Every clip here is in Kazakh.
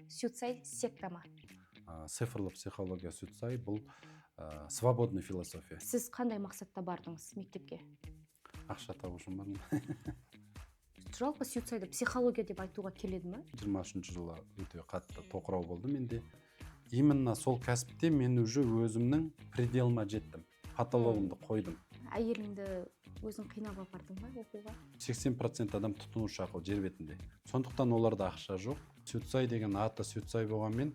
Сюцай секта ма? Цифрлы психология Сюцай бұл свободный философия. Сіз қандай мақсатта бардыңыз мектепке? Ақша табу үшін бардым. Жалпы Сюцайды психология деп айтуға келеді ме? 23 жылы өте қатты тоқырау болды менде. Именно сол кәсіпте мен уже өзімнің пределыма жеттім. Потологымды қойдым. Әйеліңді өзің қинап апардың ба оқуға? 80% адам тұтынушы ақыл жер бетінде. Сондықтан оларда ақша жоқ. Сюцай деген аты Сюцай болғанмен,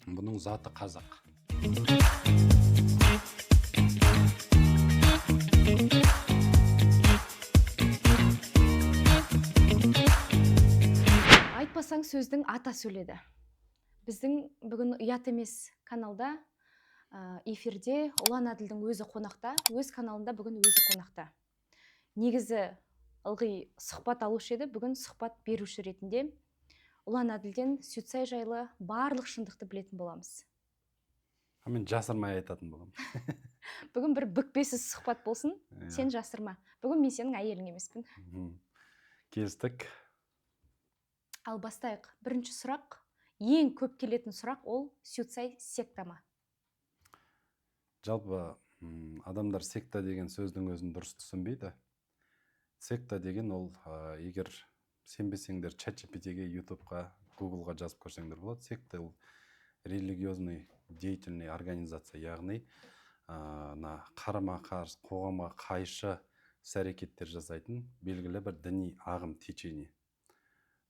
бұның заты қазақ. Айтпасаң сөздің ата сөйледі. Біздің бүгін ұят емес каналда эфирде Ұлан Әділдің өзі қонақта, өз каналында бүгін өзі қонақта. Негізі ылғи сұхбат алушы еді, бүгін сұхбат беруші ретінде Ұлан Әділден Сюцай жайлы барлық шындықты білетін боламыз. Мен жасырмай айтатын боламын. Бүгін бір бүкпесіз сұхбат болсын, сен жасырма. Бүгін мен сенің әйелің емеспін. Келістік. Ал бастайық. Бірінші сұрақ, ең көп келетін сұрақ ол Сюцай секта ма? Жалпы адамдар секта деген сөздің өзін дұрыс түсінбейді. Секта деген ол, егер сенбесеңдер ChatGPT-ге, YouTube-ға, Google-ға жазып көрсеңдер болады. Секта ол религиозный деятельный организация, яғни қарама-қарсы қоғамға қайшы іс-әрекеттер жасайтын белгілі бір діни ағым течение.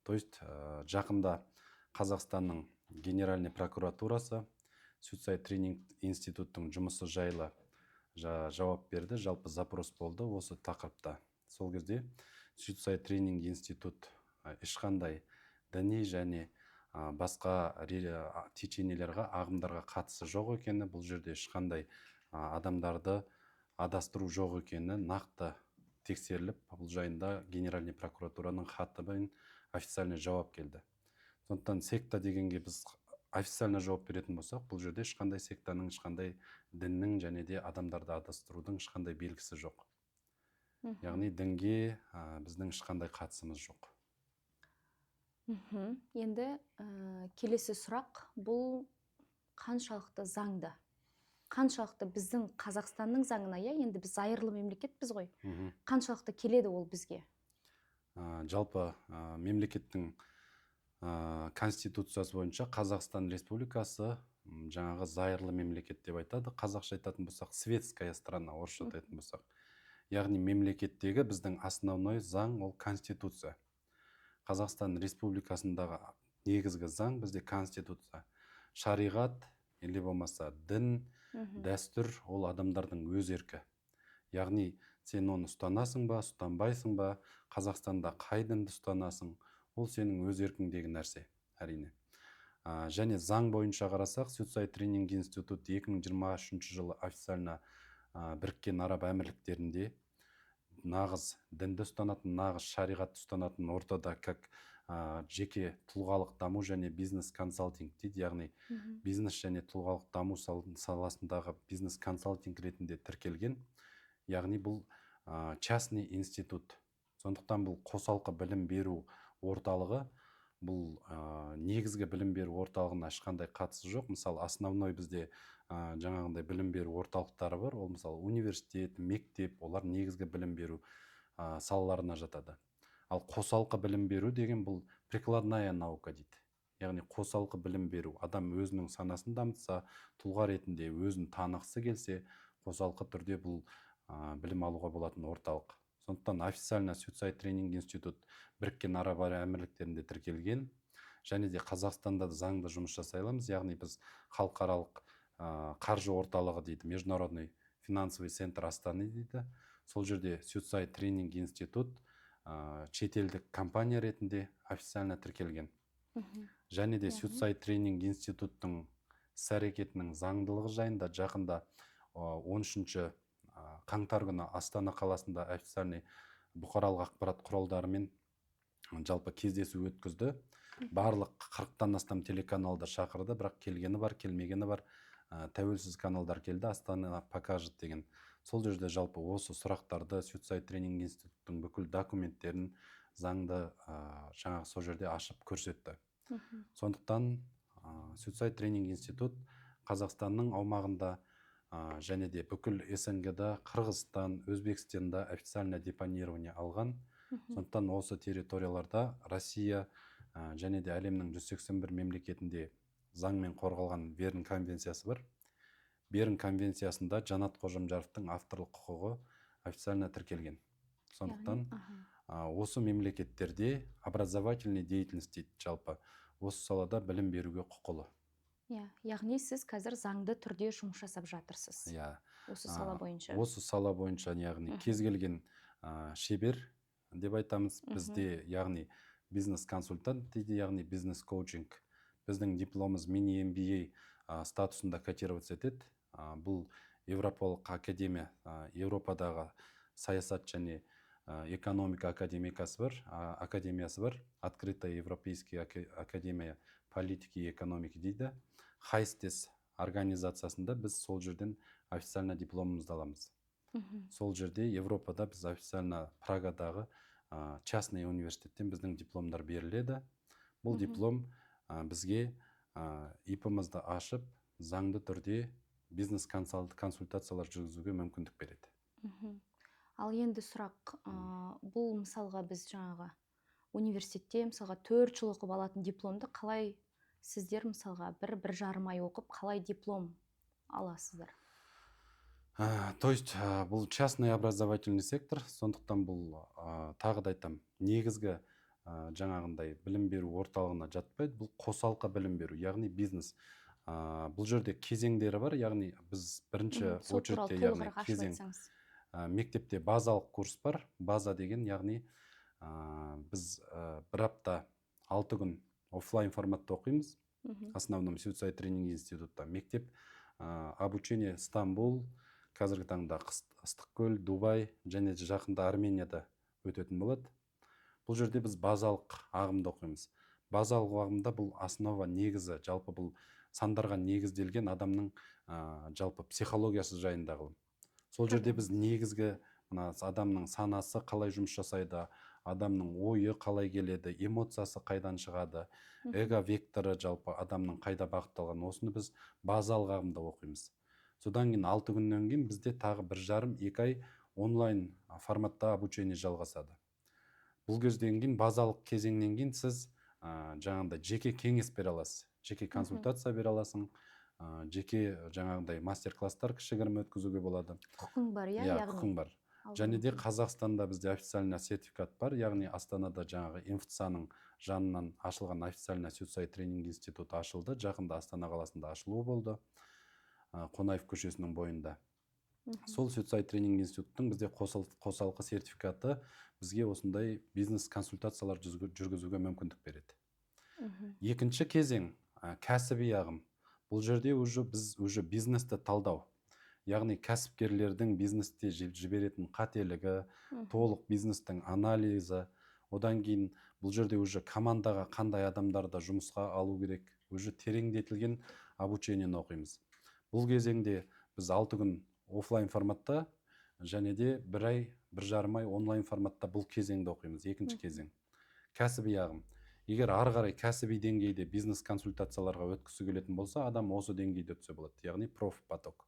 То есть жақында Қазақстанның Генеральный прокуратурасы Сюцай тренинг институттың жұмысы жайлы жауап берді, жалпы запрос болды осы тақырыпта. Сол кезде Сюцай тренинг институт ешқандай діни және басқа течениелерге, ағымдарға қатысы жоқ екені, бұл жерде ешқандай адамдарды адастыру жоқ екені нақты тексеріліп, бұл жайында Генеральный прокуратураның хатымен официальный жауап келді. Сондықтан секта дегенге біз официально жауап беретін болсақ, бұл жерде ешқандай сектаның, ешқандай діннің және де адамдарды адастырудың ешқандай белгісі жоқ. Яғни дінге біздің ешқандай қатысымыз жоқ. Енді келесі сұрақ, бұл қаншалықты заңды? Қаншалықты біздің Қазақстанның заңына, енді біз зайырлы мемлекетпіз ғой. Қаншалықты келеді ол бізге? Жалпы мемлекеттің конституциясы бойынша Қазақстан Республикасы жаңағы зайырлы мемлекет деп айтады. Қазақша айтатын болсақ, светская страна, орысша айтатын болсақ. Яғни мемлекеттегі біздің основной заң ол конституция. Қазақстан Республикасындағы негізгі заң бізде конституция. Шариғат, или болмаса дін, дәстүр ол адамдардың өз еркі. Яғни сен оны ұстанасың ба, ұстанбайсың ба, Қазақстанда қай дінді ұстанасың, ол сенің өз еркіңдегі нәрсе, әрине. Және заң бойынша қарасақ, Сюцай тренинг институт 2023 жылы официально Біріккен Араб Әмірліктерінде нағыз дінді ұстанатын, нағыз шариғатты ұстанатын ортада как жеке тұлғалық даму және бизнес консалтинг дейді, яғни бизнес және тұлғалық даму саласындағы бизнес консалтинг ретінде тіркелген. Яғни бұл частный институт. Сондықтан бұл қосалқы білім беру орталығы, бұл негізгі білім беру орталығына ешқандай қатысы жоқ. Мысалы, основной бізде жаңағындай білім беру орталықтары бар. Ол мысалы университет, мектеп, олар негізгі білім беру салаларына жатады. Ал қосалқы білім беру деген бұл прикладная наука дейді. Яғни қосалқы білім беру. Адам өзінің санасын дамытса, тұлға ретінде өзін танығысы келсе, қосалқы түрде бұл білім алуға болатын орталық. Сондықтан официально Сюцай тренинг институт Біріккен Араб Әмірліктерінде тіркелген, және де Қазақстанда заңды жұмыс жасай аламыз. Яғни біз халықаралық қаржы орталығы дейді, международный финансовый центр Астана дейді. Сол жерде Сюцай тренинг институт шетелдік компания ретінде официально тіркелген. Және де Сюцай тренинг институттың іс-әрекетінің заңдылығы жайында жақында 13 қаңтар күні Астана қаласында официальный бұқаралық ақпарат құралдарымен жалпы кездесу өткізді. Барлық 40-тан астам телеканалдар шақырды, бірақ келгені бар, келмегені бар. Тәуелсіз каналдар келді, Астана покажет деген. Сол жерде жалпы осы сұрақтарды Сюцай тренинг институттың бүкіл документтерін, заңды жаңағы сол жерде ашып көрсетті. Мгм. Сондықтан Suicide тренинг институт Қазақстанның аумағында және де бүкіл СНГ-да, Қырғызстан, Өзбекстанда официально депонирование алған. Мгм. Сондықтан осы территорияларда Россия және де әлемнің 181 мемлекетінде заңмен қорғалған Берн конвенциясы бар. Берн конвенциясында Жанат Қожамжаровтың авторлық құқығы официально тіркелген. Сондықтан осы мемлекеттерде образовательный деятельность дейді жалпы. Осы салада білім беруге құқылы. Яғни сіз қазір заңды түрде жұмыс жасап жатырсыз. Осы сала бойынша. Осы сала бойынша, яғни кез келген шебер деп айтамыз. Бізде, яғни бизнес-консультант дейді, яғни бизнес-коучинг. Біздің дипломымыз мини MBA статусында котироваться етеді. Бұл Европалық академия, Европадағы саясат және экономика академиясы бар. Открытая Европейская академия политики и экономики дейді. Хайстес организациясында біз сол жерден официально дипломымызды аламыз. Сол жерде Европада біз официально Прагадағы частный университеттен біздің дипломдар беріледі. Бұл диплом бізге ИП-мызды ашып, заңды түрде бизнес консультациялар жүргізуге мүмкіндік береді. Ал енді сұрақ, бұл мысалға біз жаңағы университетте мысалға 4 жыл оқып алатын дипломды қалай сіздер мысалға бір жарым ай оқып қалай диплом аласыздар? То есть бұл частный образовательный сектор, сондықтан бұл тағы да айтам, негізгі жаңағындай білім беру орталығына жатпайды, бұл қосалқы білім беру, яғни бизнес. Бұл жерде кезеңдері бар, яғни біз бірінші очередте, яғни кезең, мектепте базалық курс бар. База деген, яғни біз бір апта 6 күн офлайн форматта оқимыз. Основном Suicide тренинг институтта. Мектеп обучение Стамбул, қазіргі таңда Ыстықкөл, Дубай және жақында Арменияда өтетін болады. Бұл жерде біз базалық ағымда оқимыз. Базалық ағымда бұл основа, негізі, жалпы бұл сандарға негізделген адамның жалпы психологиясы жайында ғылым. Сол жерде біз негізгі адамның санасы қалай жұмыс жасайды, адамның ойы қалай келеді, эмоциясы қайдан шығады, эго векторы жалпы адамның қайда бағытталған, осыны біз базалық ағымда оқимыз. Содан кейін 6 күннен кейін бізде тағы 1,5-2 ай онлайн форматта обучение жалғасады. Бұл кезден кейін базалық кезеңнен кейін сіз жаңағындай жеке кеңес бере аласыз, жеке консультация бере аласың, жеке жаңағындай мастер-класстар кішігірім өткізуге болады. Құқың бар, яғни? Құқың бар. Және де Қазақстанда бізде официально сертификат бар, яғни Астанада жаңағы МФЦА-ның жанынан ашылған официально Suicide тренинг институты ашылды. Жақында Астана қаласында ашылуы болды, Қонаев көшесінің бойында. Сол Suicide тренинг институттың бізде қосалқы сертификаты бізге осындай бизнес консультациялар жүргізуге мүмкіндік береді. Екінші кезең кәсіби ағым. Бұл жерде біз бизнесті талдау. Яғни кәсіпкерлердің бизнесте жіберетін қателігі, толық бизнестің анализі, одан кейін бұл жерде командаға қандай адамдарды жұмысқа алу керек, тереңдетілген обучениені оқимыз. Бұл кезеңде біз 6 күн офлайн форматта және де 1 ай, 1,5 ай онлайн форматта бұл кезеңді оқимыз. Екінші кезең кәсіби ағым. Егер ары қарай кәсіби деңгейде бизнес консультацияларға өткісі келетін болса, адам осы деңгейде өтсе болады, яғни профпоток.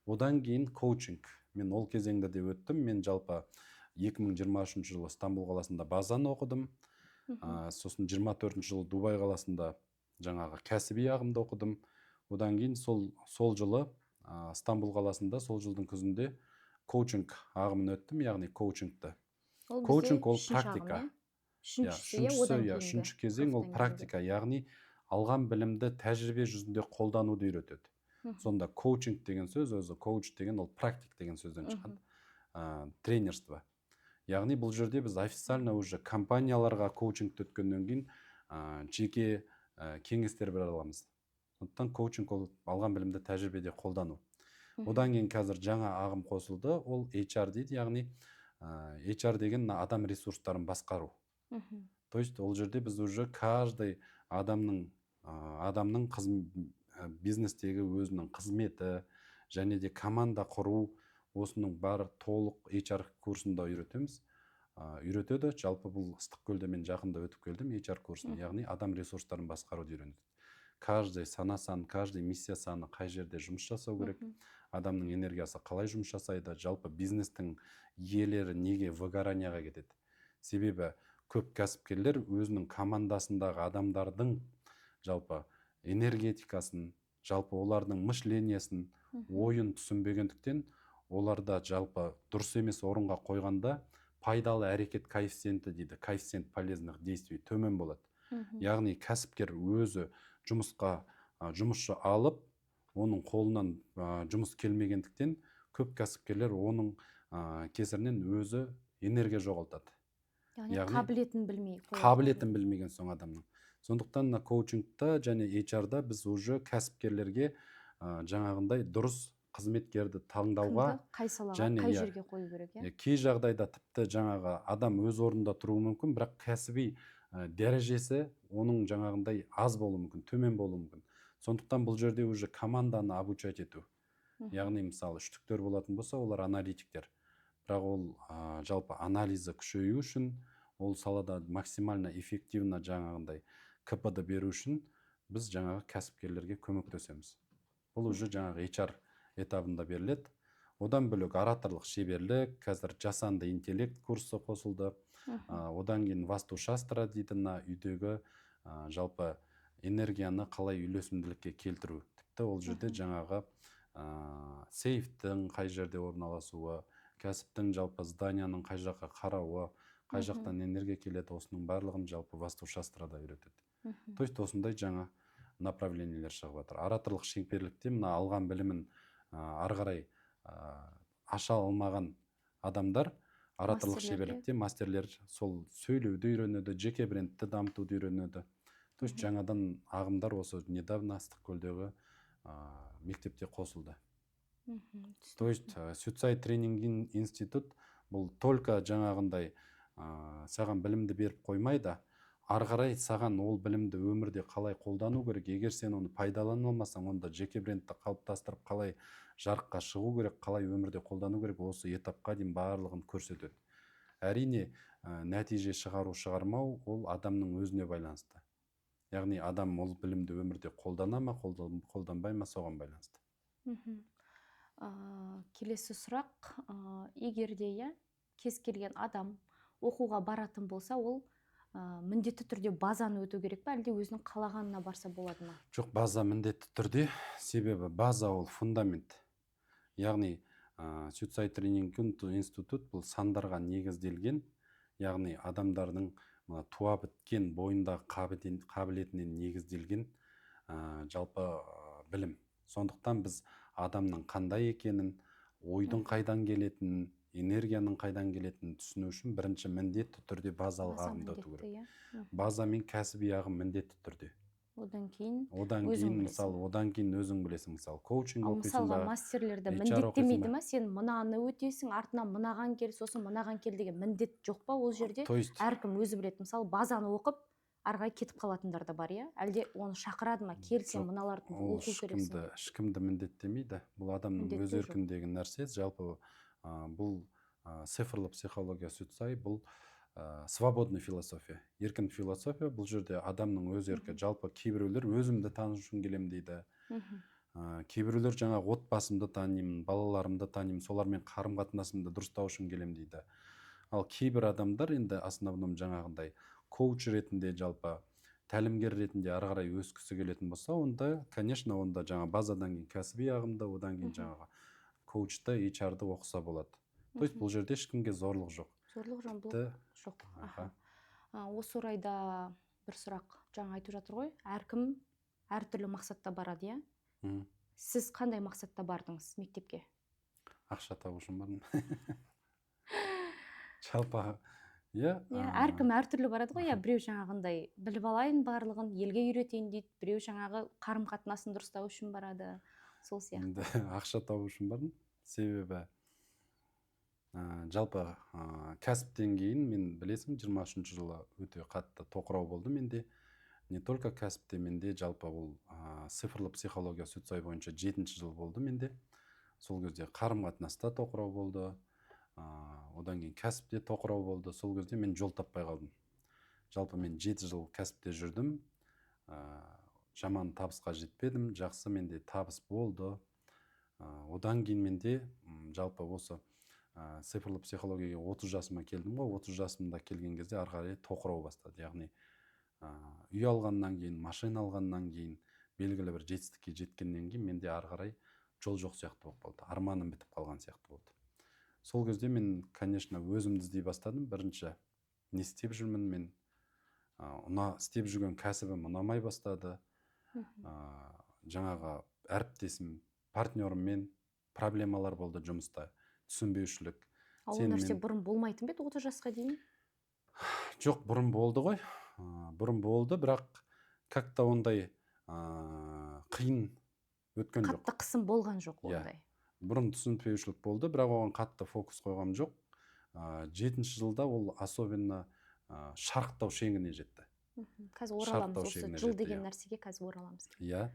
Одан кейін коучинг. Мен ол кезеңді де өттім. Мен жалпы 2023 жылы Стамбул қаласында базаны оқыдым. Сосын 24 жылы Дубай қаласында жаңағы кәсіби ағымды оқыдым. Одан кейін сол жылы Стамбул қаласында сол жылдың күзінде коучинг ағымын өттім, яғни коучингті. Коучинг ол практика. Үшінші кезең ол практика, яғни алған білімді тәжірибе жүзінде қолдануды үйретеді. Сонда коучинг деген сөз, өзі коуч деген ол практик деген сөзден шыққан, тренерство. Яғни бұл жерде біз официально компанияларға коучингті өткеннен кейін жеке кеңестер бере аламыз. Сондықтан коучинг ол алған білімді тәжірибеде қолдану. Одан кейін қазір жаңа ағым қосылды, ол HR дейді, яғни HR деген адам ресурстарын басқару. То есть ол жерде біз каждый адамның бизнестегі өзінің қызметі және де команда құру, осының бар толық HR курсында үйретеміз. үйретеді. Жалпы бұл Ыстықкөлде мен жақында өтіп келдім HR курсын, яғни адам ресурстарын басқаруды үйренеді. Каждый сана-сан, каждый миссия саны қай жерде жұмыс жасау керек, адамның энергиясы қалай жұмыс жасайды, жалпы бизнестің иелері неге выгоранияға кетеді. Себебі көп кәсіпкерлер өзінің командасындағы адамдардың жалпы энергетикасын, жалпы олардың мышлениясын, ойын түсінбегендіктен оларда жалпы дұрыс емес орынға қойғанда пайдалы әрекет коэффициенті дейді, коэффициент полезных действий төмен болады. Яғни кәсіпкер өзі жұмысқа жұмысшы алып, оның қолынан жұмыс келмегендіктен көп кәсіпкерлер оның кесірінен өзі энергия жоғалтады. Яғни қабілетін білмей қойған. Қабілетін білмеген соң адамның. Сондықтан коучингта және HR-да біз уже кәсіпкерлерге жаңағындай дұрыс қызметкерді таңдауға, қай салаға, қай жерге қою керек, кей жағдайда тіпті жаңағы адам өз орнында тұруы мүмкін, бірақ кәсіби дәрежесі оның жаңағындай аз болуы мүмкін, төмен болуы мүмкін. Сондықтан бұл жерде уже команданы обучать ету. Яғни мысалы үштіктер болатын болса, олар аналитиктер. Бірақ ол жалпы анализі күшею үшін, ол салада максимально эффективно жаңағындай КП-ді беру үшін біз жаңағы кәсіпкерлерге көмектесеміз. Бұл уже жаңағы HR этабында беріледі. Одан бөлек ораторлық шеберлік, қазір жасанды интеллект курсы қосылды. Одан кейін васту шастра дейтін үйдегі жалпы энергияны қалай үйлесімділікке келтіру. Тіпті ол жерде жаңағы сейфтің қай жерде орналасуы, кәсіптің жалпы зданияның қай жаққа қарауы, қай жақтан энергия келеді, осының барлығын жалпы васту шастрада үйретеді. То есть осындай жаңа направлениелер шығып жатыр. Ораторлық шеберлікте мына алған білімін ары қарай аша алмаған адамдар ораторлық шеберлікте мастерлер сол сөйлеуді үйренеді, жеке брендті дамытуды үйренеді. То есть жаңадан ағымдар осы недавно Ыстықкөлдегі мектепте қосылды. То есть Suicide Training институт бұл только жаңағындай саған білімді беріп қоймайды, ары қарай саған ол білімді өмірде қалай қолдану керек, егер сен оны пайдалана алмасаң, онда жеке брендті қалыптастырып қалай жарыққа шығу керек, қалай өмірде қолдану керек, осы этапқа дейін барлығын көрсетеді. Әрине, нәтиже шығару шығармау ол адамның өзіне байланысты. Яғни адам ол білімді өмірде қолдана ма, қолданбай ма, соған байланысты. Келесі сұрақ, егер де кез келген адам оқуға баратын болса, ол міндетті түрде базаны өту керек па, әлде өзінің қалағанына барса болады ма? Жоқ, база міндетті түрде, себебі база ол фундамент. Яғни Suicide Training институт бұл сандарға негізделген, яғни адамдардың туа біткен бойындағы қабілетінен негізделген жалпы білім. Сондықтан біз адамның қандай екенін, ойдың қайдан келетінін, энергияның қайдан келетінін түсіну үшін бірінші міндетті түрде базалық ағымды өту керек. База мен кәсіби ағым міндетті түрде. Одан кейін мысалы, одан кейін өзің білесің, мысалы, коучинг оқисың ба. Мысалға мастерлерді міндеттемейді ма, сен мынаны өтесің, артынан мынаған кел, сосын мынаған кел деген міндет жоқ па ол жерде? Әркім өзі біледі. Мысалы, базаны оқып, арғай кетіп қалатындар да бар, әлде оны шақырады ма, кел сен мыналарды оқу керексің? Ешкімді міндеттемейді. Бұл адамның өз еркіндегі нәрсе. Жалпы бұл цифрлы психология сөйтсай, бұл свободный философия, еркін философия. Бұл жерде адамның өз еркі. Жалпы кейбіреулер өзімді таныш үшін келем дейді. Кейбіреулер жаңағы отбасымды танимын, балаларымды танимын, солармен қарым қатынасымды дұрыстау үшін келем дейді. Ал кейбір адамдар енді основном жаңағындай коуч ретінде, жалпы тәлімгер ретінде ары қарай өскісі келетін болса, онда, конечно, онда жаңа базадан кейін кәсіби ағымда, одан кейін жаңағы коучты, HR-ды оқыса болады. То есть бұл жерде ешкімге зорлық жоқ. Зорлық жоқ. Осы орайда бір сұрақ, жаңа айтып жатыр ғой, әркім әртүрлі мақсатта барады, Сіз қандай мақсатта бардыңыз мектепке? Ақша табу үшін бардым. Жалпы, әркім әртүрлі барады ғой, біреу жаңағындай біліп алайын барлығын, елге үйретейін дейді, біреу жаңағы қарым қатынасын дұрыстау үшін барады, сол сияқты. Ақша табу үшін бардым. Себебі жалпы кәсіптен кейін мен білесің 23 жылы өте қатты тоқырау болды менде. Не только кәсіпте, менде жалпы ол цифрлы психология сөйтсай бойынша 7-ші жыл болды менде. Сол кезде қарым қатынаста тоқырау болды. Одан кейін кәсіпте тоқырау болды. Сол кезде мен жол таппай қалдым. Жалпы мен 7 жыл кәсіпте жүрдім. Жаман табысқа жетпедім. Жақсы менде табыс болды. Одан кейін менде жалпы осы цифрлы психологияға 30 жасыма келдім ғой. 30 жасымда келген кезде ары қарай тоқырау бастады. Яғни үй алғаннан кейін, машина алғаннан кейін, белгілі бір жетістікке жеткеннен кейін менде ары қарай жол жоқ сияқты болып қалды. Арманым бітіп қалған сияқты болды. Сол кезде мен, конечно, өзімді іздей бастадым. Бірінші, не істеп жүрмін мен? Істеп жүрген кәсібім ұнамай бастады. Жаңағы әріптесім, партнеріммен проблемалар болды жұмыста, түсінбеушілік. Ол нәрсе бұрын болмайтын бе еді 30 жасқа дейін? Жоқ, бұрын болды ғой. Бұрын болды, бірақ как-то ондай қиын өткен жоқ. Қатты қысым болған жоқ ондай. Бұрын түсінбеушілік болды, бірақ оған қатты фокус қойғам жоқ. 7-ші жылда ол особенно шарықтау шегіне жетті. Қазір ораламыз, осы жыл деген нәрсеге қазір ораламыз. Иә.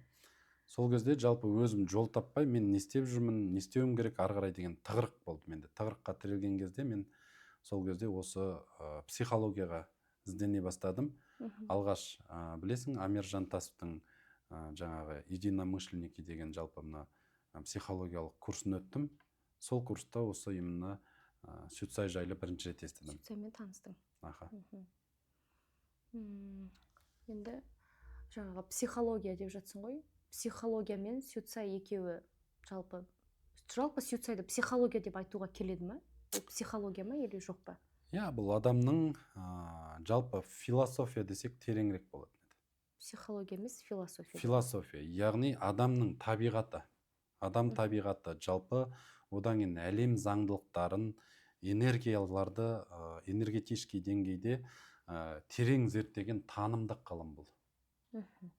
Сол кезде жалпы өзім жол таппай, мен не істеп жүрмін, не істеуім керек ары қарай деген тығырық болды менде. Тығырыққа тірелген кезде мен сол кезде осы психологияға іздене бастадым. Алғаш білесің, Амир Жантасовтың жаңағы единомышленники деген жалпы мына психологиялық курсын өттім. Сол курста осы именно Сүтсай жайлы бірінші рет естідім. Сүтсаймен таныстың. Енді жаңағы психология деп жатсың ғой. Психология мен Сүтсай екеуі жалпы Сүтсайды психология деп айтуға келеді ме? Ол психология ма или жоқ па? Иә, бұл адамның жалпы философия десек тереңірек болады. Психология емес, философия. Философия, яғни адамның табиғаты. Адам табиғаты жалпы, одан кейін әлем заңдылықтарын, энергияларды энергетический деңгейде терең зерттеген танымдық ғылым бұл.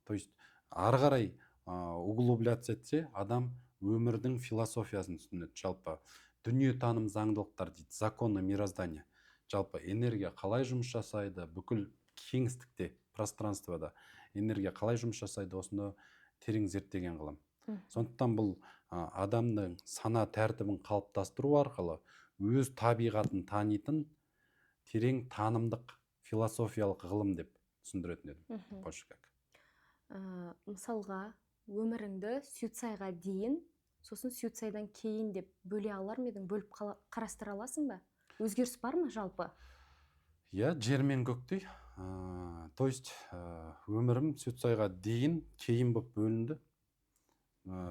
То есть ары қарай углубляться етсе, адам өмірдің философиясын түсінеді. Жалпы дүние таным заңдылықтар дейді, законы мироздания. Жалпы энергия қалай жұмыс жасайды, бүкіл кеңістікте, пространствода энергия қалай жұмыс жасайды, осыны терең зерттеген ғылым. Сондықтан бұл адамның сана тәртібін қалыптастыру арқылы өз табиғатын танитын терең танымдық философиялық ғылым деп түсіндіретін едім. Мысалға, өміріңді Сүтсайға дейін, сосын Сүтсайдан кейін деп бөле алар ма едің, бөліп қарастыра аласың ба? Өзгеріс бар ма жалпы? Иә, жер мен көктей. То есть өмірім Сүтсайға дейін кейін болып бөлінді.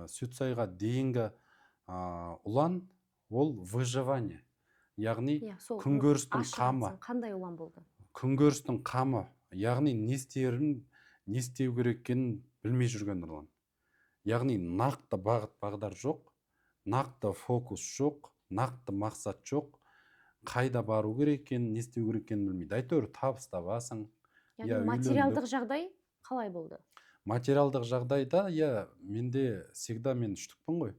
Сүтсайға дейінгі ұлан ол выживание. Яғни күнкөрістің қамы. Қандай ұлан болды? Күнкөрістің қамы. Яғни не істеу керек екенін білмей жүрген ұлан. Яғни нақты бағыт бағдар жоқ, нақты фокус жоқ, нақты мақсат жоқ. Қайда бару керек екенін, не істеу керек екенін білмейді. Әйтеуір табыс табасың. Яғни материалдық жағдай қалай болды? Материалдық жағдайда, менде всегда мен үштікпін ғой.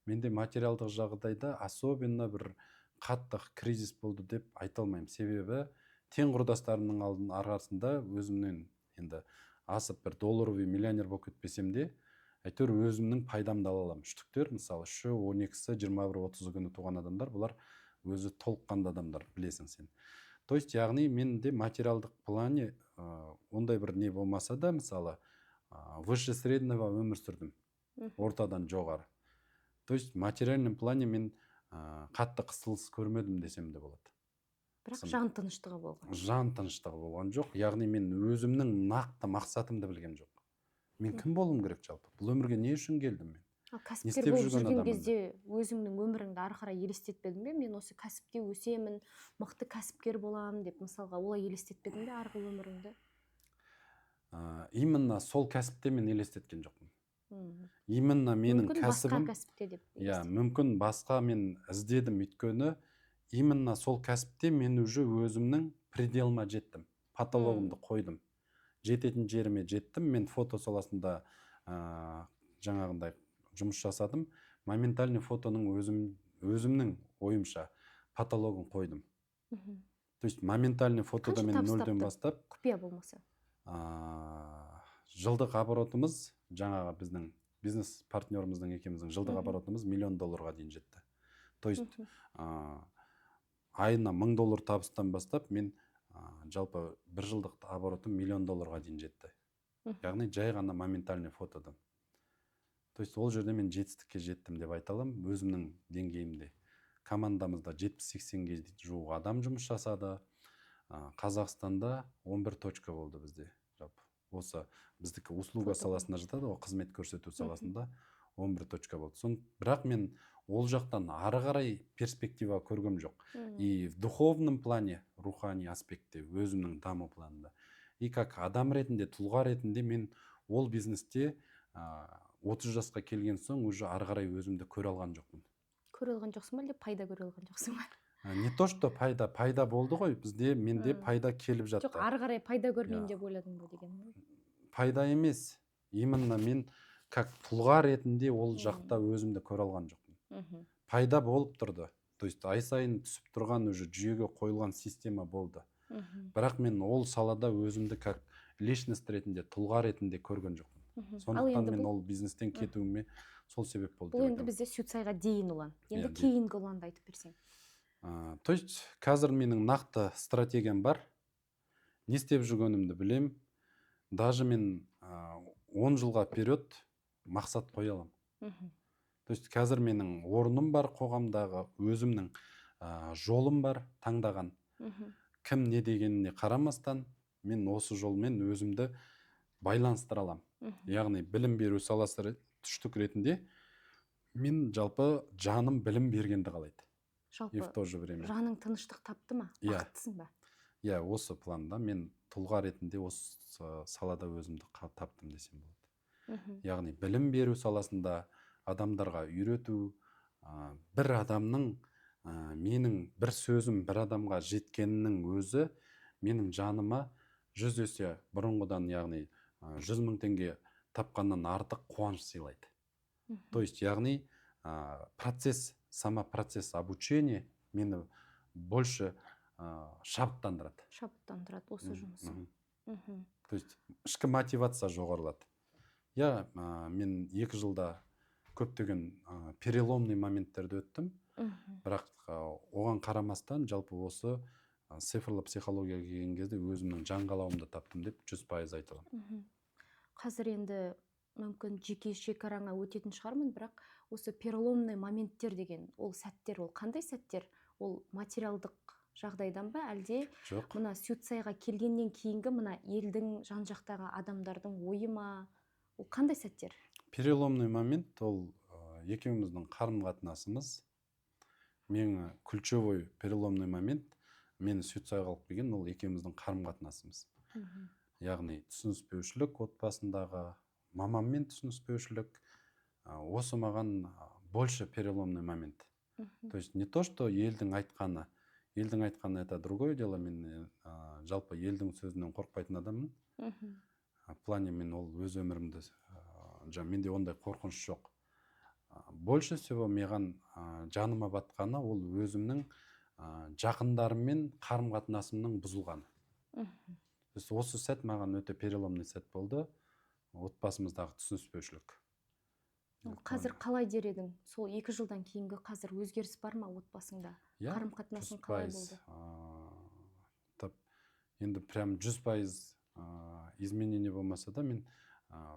Менде материалдық жағдайда особенно бір қатты кризис болды деп айта алмаймын. Себебі тең құрдастарымның арасында өзімнен енді асып бір долларовый миллионер болып кетпесем де, әйтеуір өзімнің пайдамды ала аламын. Үштіктер, мысалы, 12-сі, 21-30 күні туған адамдар, бұлар өзі толыққанды адамдар, білесің сен. То есть, яғни менде материалдық плане ондай бір не болмаса да, мысалы, выше среднего өмір сүрдім, ортадан жоғары. То есть, материальный плане мен қатты қысылыс көрмедім десем де болады. Бірақ жан тыныштығы болған. Жан тыныштығы болған жоқ. Яғни мен өзімнің нақты мақсатымды білген жоқ. Мен кім болуым керек жалпы? Бұл өмірге не үшін келдім мен? Кәсіпкер болып жүрген кезде өзіңнің өміріңді ары қарай елестетпедің бе? Мен осы кәсіпте өсемін, мықты кәсіпкер боламын деп, мысалға, олай елестетпедің бе арғы өміріңді? Именно сол кәсіпте мен елестеткен жоқпын. Именно менің кәсібім, мүмкін басқа мен іздедім, өйткені именно сол кәсіпте мен уже өзімнің пределіме жеттім, потологымды қойдым. Жететін жеріме жеттім. Мен фото саласында жаңағындай жұмыс жасадым. Моментальный фотоның өзімнің ойымша потологын қойдым. То есть моментальный фотода мен нөлден бастап. Құпия болмаса? Жылдық оборотымыз, жаңағы біздің бизнес партнеріміздің екеуміздің жылдық оборотымыз $1 миллион дейін жетті. То есть айына $1000 табыстан бастап мен жалпы бір жылдық оборотым $1 000 000-ға дейін жетті. Яғни жай ғана моментальный фотодан. То есть ол жерде мен жетістікке жеттім деп айта аламын өзімнің деңгейімде. Командамызда 70-80-ге жуық адам жұмыс жасады. Қазақстанда 11 точка болды бізде. Жалпы осы біздікі услуга саласына жатады, ол қызмет көрсету саласында 11 точка болды. Бірақ мен ол жақтан ары қарай перспектива көргем жоқ. И в духовном плане, рухани аспектте, өзімнің даму планында. И как адам ретінде, тұлға ретінде мен ол бизнесте 30 жасқа келген соң уже ары қарай өзімді көре алған жоқпын. Көре алған жоқсың ба, әлде пайда көре алған жоқсың ба? Не то что пайда болды ғой, бізде менде пайда келіп жатты. Жоқ, ары қарай пайда көрмейін деп ойладың ба деген. Пайда емес, именно мен как тұлға ретінде ол жақта өзімді көре алған жоқпын. Пайда болып тұрды. То есть ай сайын түсіп тұрған уже жүйеге қойылған система болды. Бірақ мен ол салада өзімді как личность ретінде, тұлға ретінде көрген жоқпын. Сондықтан мен ол бизнестен кетуіме сол себеп болды. Бұл енді бізде Сюцайға дейін ұлан. Енді кейінгі ұланды айтып берсең. То есть қазір менің нақты стратегиям бар. Не істеп жүргенімді білем. Даже мен 10 жылға вперед мақсат қоя аламын. То есть қазір менің орным бар қоғамдағы, өзімнің жолым бар таңдаған. Кім не дегеніне қарамастан мен осы жолмен өзімді байланыстыра аламын. Яғни білім беру саласы түштік ретінде мен жалпы жаным білім бергенді қалайды. Жалпы жаның тыныштық тапты ма? Бақыттысың ба? Иә, осы планда мен тұлға ретінде осы салада өзімді таптым десем болады. Яғни білім беру саласында адамдарға үйрету, бір адамның менің бір сөзім бір адамға жеткенінің өзі менің жаныма 100 есе бұрынғыдан, яғни 100 000 теңге тапқаннан артық қуаныш сыйлайды. То есть, яғни сама процесс обучения мені больше шабыттандырады. Шабыттандырады осы жұмысың. То есть, ішкі мотивация жоғарылады. Я мен 2 жылда көптеген переломный моменттерді өттім. Бірақ оған қарамастан жалпы осы цифрлы психологияға келген кезде өзімнің жан қалауымды таптым деп 100% айта аламын. Қазір енді мүмкін жеке шекараңа өтетін шығармын, бірақ осы переломный моменттер деген ол сәттер, ол қандай сәттер? Ол материалдық жағдайдан ба, әлде мына Сюцайға келгеннен кейінгі мына елдің жан жақтағы адамдардың ойы ма? Ол қандай сәттер? Переломный момент ол екеуміздің қарым-қатынасымыз. Мен ключевой переломный момент мені Сюцайға алып келген ол екеуміздің қарым-қатынасымыз. Яғни түсініспеушілік отбасындағы, мамаммен түсініспеушілік, осы маған больше переломный момент. То есть не то, что елдің айтқаны это другое дело, мен жалпы елдің сөзінен қорқпайтын адаммын. В плане мен ол өз өмірімді, менде ондай қорқыныш жоқ. Больше всего маған жаныма батқаны ол өзімнің жақындарыммен қарым-қатынасымның бұзылғаны. Осы сәт маған өте переломный сәт болды. Отбасымыздағы түсініспеушілік. Қазір қалай дер едің? Сол 2 жылдан кейінгі қазір өзгеріс бар ма отбасыңда? Қарым-қатынасың қалай болды? Енді прям 100% изменение болмаса да, мен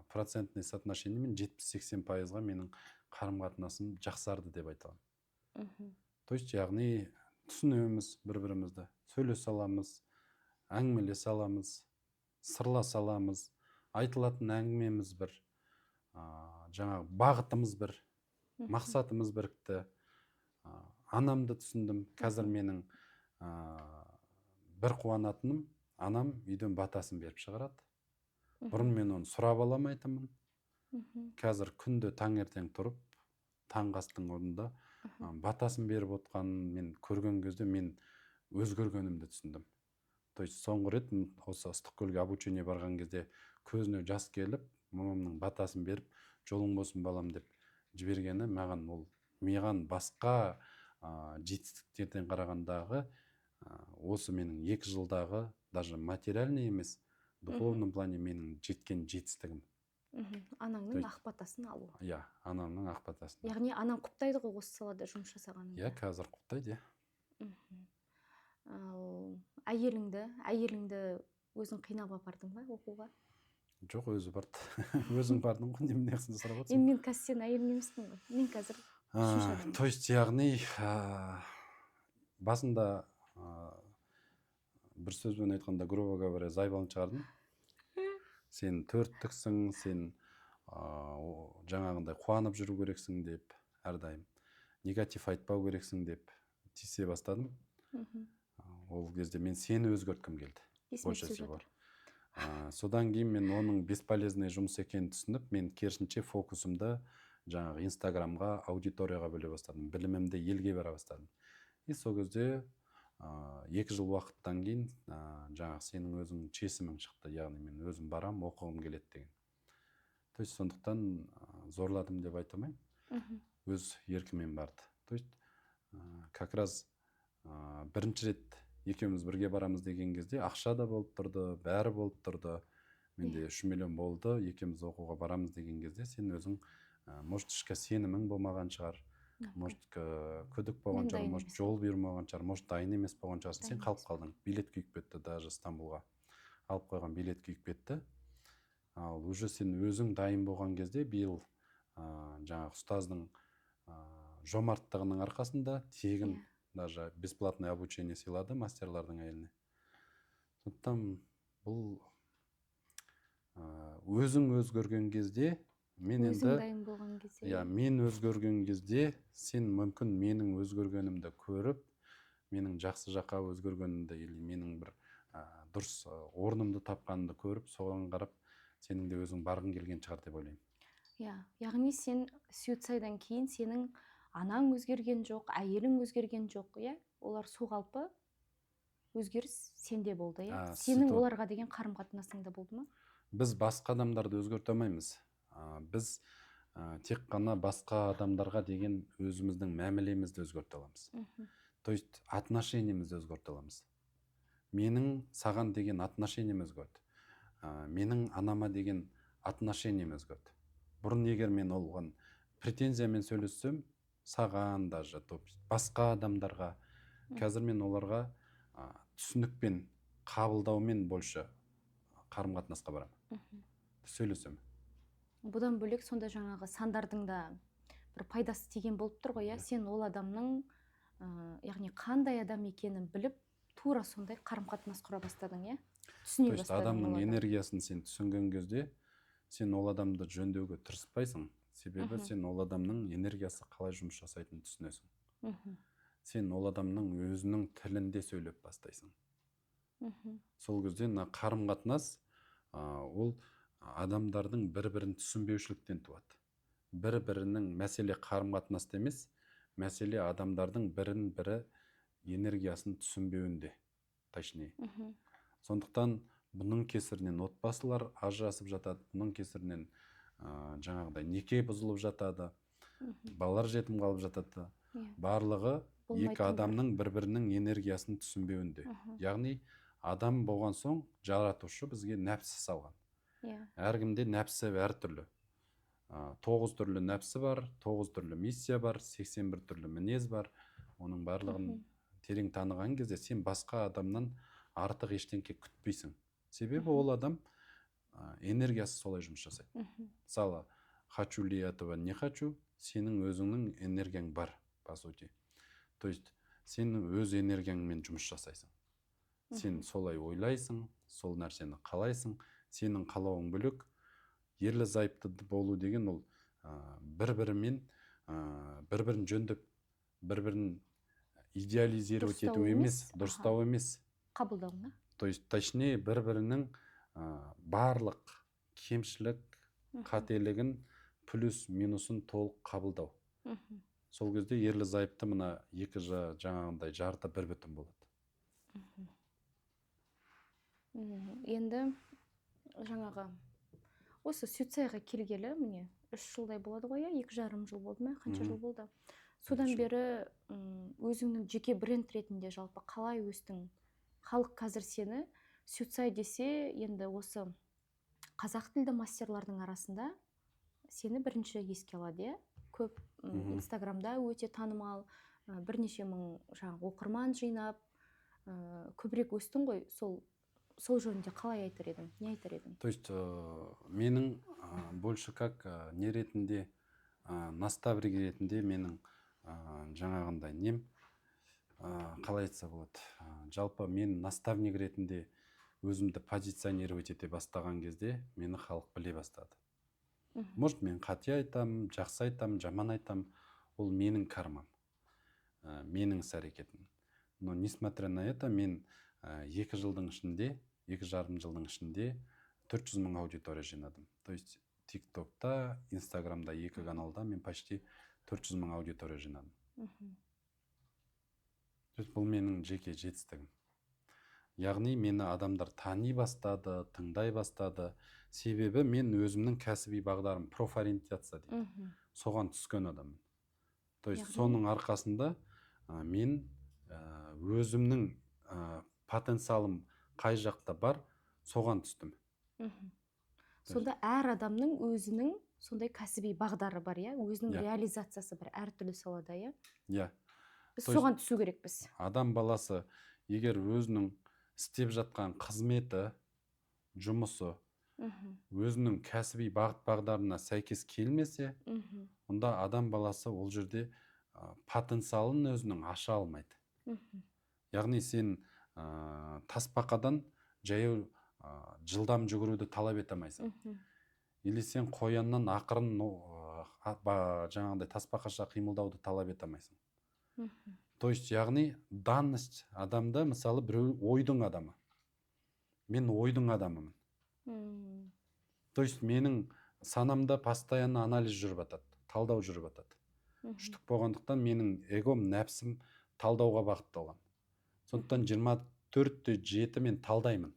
процентный соотношениемен 70-80%-ға менің қарым-қатынасым жақсарды деп айта аламын. То есть, яғни түсінеміз бір-бірімізді, сөйлесе аламыз, әңгімелесе аламыз, сырласа аламыз, айтылатын әңгімеміз бір, жаңағы бағытымыз бір, мақсатымыз бірікті. Анамды түсіндім. Қазір менің бір қуанатыным, анам үйден батасын беріп шығарады. Бұрын мен оны сұрап аламайтынмын. Қазір күнде таңертең тұрып, таңғы астың орнында батасын беріп отқанын мен көрген кезде мен өзгергенімді түсіндім. То есть соңғы рет осы Ыстықкөлге обучение барған кезде көзіне жас келіп, мамамның батасын беріп, жолың болсын балам деп жібергені маған басқа жетістіктерден қарағандағы осы менің 2 жылдағы даже материальный емес, духовном плане менің жеткен жетістігім. Анаңның ақ батасын алу. Иә, анамның ақ батасын. Яғни анаң құптайды ғой осы салада жұмыс жасағаныңды. Иә, қазір құптайды. ал әйеліңді өзің қинап апардың ба оқуға? Жоқ, өзі барды. Өзің бардың ғой, немене яқсында сұрап Енді отырсың? мен қазір сен әйелің емеспін ғой, мен қазір үшінші адаммын. То есть яғни басында бір сөзбен айтқанда, грубо говоря, зайбалын шығардым. Сен төрттіксің, сен жаңағындай қуанып жүру керексің деп, әрдайым негатив айтпау керексің деп тиісе бастадым. Ол кезде мен сені өзгерткім келді. Больше всего. Содан кейін мен оның бесполезный жұмыс екенін түсініп, мен керісінше фокусымды жаңағы Инстаграмға, аудиторияға бөле бастадым. Білімімді елге бера бастадым. И сол кезде 2 жыл уақыттан кейін жаңағы сенің өзің шешімің шықты, яғни мен өзім барам, оқығым келеді деген. То есть сондықтан зорладым деп айта алмаймын. Өз еркімен барды. То есть как раз бірінші рет екеуміз бірге барамыз деген кезде ақша да болып тұрды, бәрі болып тұрды. Менде 3 миллион болды, екеуміз оқуға барамыз деген кезде сен өзің может ішкі сенімің болмаған шығар, может күдік болған шығар, может жол бермеген шығар, может дайын емес болған шығарсың, сен қалып қалдың. Билет күйіп кетті, даже Стамбулға алып қойған билет күйіп кетті. Ал уже сен өзің дайын болған кезде биыл жаңағы ұстаздың жомарттығының арқасында тегін даже бесплатное обучение сыйлады мастерлардың әйеліне. Сондықтан бұл өзің өзгерген кезде, мен енді дайын болған кезде. Мен өзгерген кезде, сен мүмкін менің өзгергенімді көріп, менің жақсы жаққа өзгергенімді, или менің бір дұрыс орнымды тапқанымды көріп, соған қарап, сенің де өзің барғың келген шығар деп ойлаймын. Яғни сен суицайдан кейін сенің анаң өзгерген жоқ, әйелің өзгерген жоқ, олар сол қалпы, өзгеріс сенде болды, сенің оларға деген қарым-қатынасыңда болды ма? Біз басқа адамдарды өзгерте алмаймыз. Біз тек қана басқа адамдарға деген өзіміздің мәмілемізді өзгерте аламыз. То есть отношениемізді өзгерте аламыз. Менің саған деген отношением өзгерді. Менің анама деген отношением өзгерді. Бұрын егер мен оған претензиямен сөйлессем, саған даже басқа адамдарға, қазір мен оларға түсінікпен, қабылдаумен больше қарым-қатынасқа барамын. Сөйлесем. Бұдан бөлек сонда жаңағы сандардың да бір пайдасы тиген болып тұр ғой, сен ол адамның яғни қандай адам екенін біліп, тура сондай қарым-қатынас құра бастадың, түсіне бастадың. Адамның энергиясын сен түсінген кезде, сен ол адамды жөндеуге тырыспайсың. Себебі сен ол адамның энергиясы қалай жұмыс жасайтынын түсінесің. Сен ол адамның өзінің тілінде сөйлеп бастайсың. Сол кезде қарым-қатынас ол адамдардың бір-бірін түсінбеушіліктен туады. Бір-бірінің мәселе қарым-қатынаста емес, мәселе адамдардың бірін-бірі энергиясын түсінбеуінде, точнее. Сондықтан бұның кесірінен отбасылар ажырасып жатады, бұның кесірінен жаңағыдай неке бұзылып жатады, балалар жетім қалып жатады. Барлығы екі адамның бір-бірінің энергиясын түсінбеуінде. Яғни адам болған соң жаратушы бізге нәпсі салған. Әркімде нәпсі әртүрлі. 9 түрлі нәпсі бар, 9 түрлі миссия бар, 81 түрлі мінез бар. Оның барлығын терең таныған кезде сен басқа адамнан артық ештеңке күтпейсің. Себебі ол адам энергиясы солай жұмыс жасайды. Мысалы, хочу ли этого, не хочу, сенің өзіңнің энергияң бар, по сути. То есть, сен өз энергияңмен жұмыс жасайсың. Сен солай ойлайсың, сол нәрсені қалайсың, сенің қалауың бөлек. Ерлі зайыпты болу деген ол бір-бірімен, бір-бірін жөндеп, бір-бірін идеализировать ету емес, дұрыстау емес. Қабылдау. То есть, точнее, бір-бірінің барлық кемшілік, қателігін, плюс минусын толық қабылдау. Сол кезде ерлі зайыпты мына екі жаңағындай жарты бір бүтін болады. Енді жаңағы осы суицидқа келгелі, міне 3 жылдай болады ғой, 2,5 жыл болды ма, қанша жыл болды? Содан бері өзіңнің жеке бренд ретінде жалпы қалай өстің? Халық қазір сені суицид десе, енді осы қазақ тілді мастерлардың арасында сені бірінші еске алады, көп Инстаграмда өте танымал, бірнеше мың оқырман жинап, көбірек өстің ғой, сол жөнінде қалай айтар едің, не айтар едің? То есть менің больше как не ретінде, наставник ретінде менің жаңағындай нем, қалай айтса болады, жалпы мен наставник ретінде өзімді позиционировать ете бастаған кезде мені халық біле бастады. Может, мен қате айтамын, жақсы айтамын, жаман айтамын, ол менің кармам, менің іс-әрекетім. Но несмотря на это, мен 2 жылдың ішінде, 2,5 жылдың ішінде 400 мың аудитория жинадым. То есть ТикТокта, Инстаграмда 2 каналда мен почти 400 мың аудитория жинадым. То есть бұл менің жеке жетістігім. Яғни мені адамдар тани бастады, тыңдай бастады. Себебі мен өзімнің кәсіби бағдарым профориентация дейді. Соған түскен адаммын. То есть соның арқасында мен өзімнің потенциалым қай жақта бар, соған түстім. Сонда әр адамның өзінің сондай кәсіби бағдары бар, иә? Өзінің реализациясы бар әртүрлі салада, иә? Иә. Біз соған түсу керекпіз. Адам баласы егер өзінің істеп жатқан қызметі, жұмысы, өзінің кәсіби бағыт бағдарына сәйкес келмесе, онда адам баласы ол жерде потенциалын өзінің аша алмайды. Яғни сен тасбақадан жаяу жылдам жүгіруді талап ете алмайсың. Или сен қояннан ақырын жаңағындай тасбақаша қимылдауды талап ете алмайсың. То есть, яғни данность адамда, мысалы, біреу ойдың адамы. Мен ойдың адамымын. То есть, менің санамда постоянно анализ жүріп жатады, талдау жүріп жатады. Үштік болғандықтан менің эгом, нәпсім талдауға бағытталған. Сондықтан 24/7 мен талдаймын.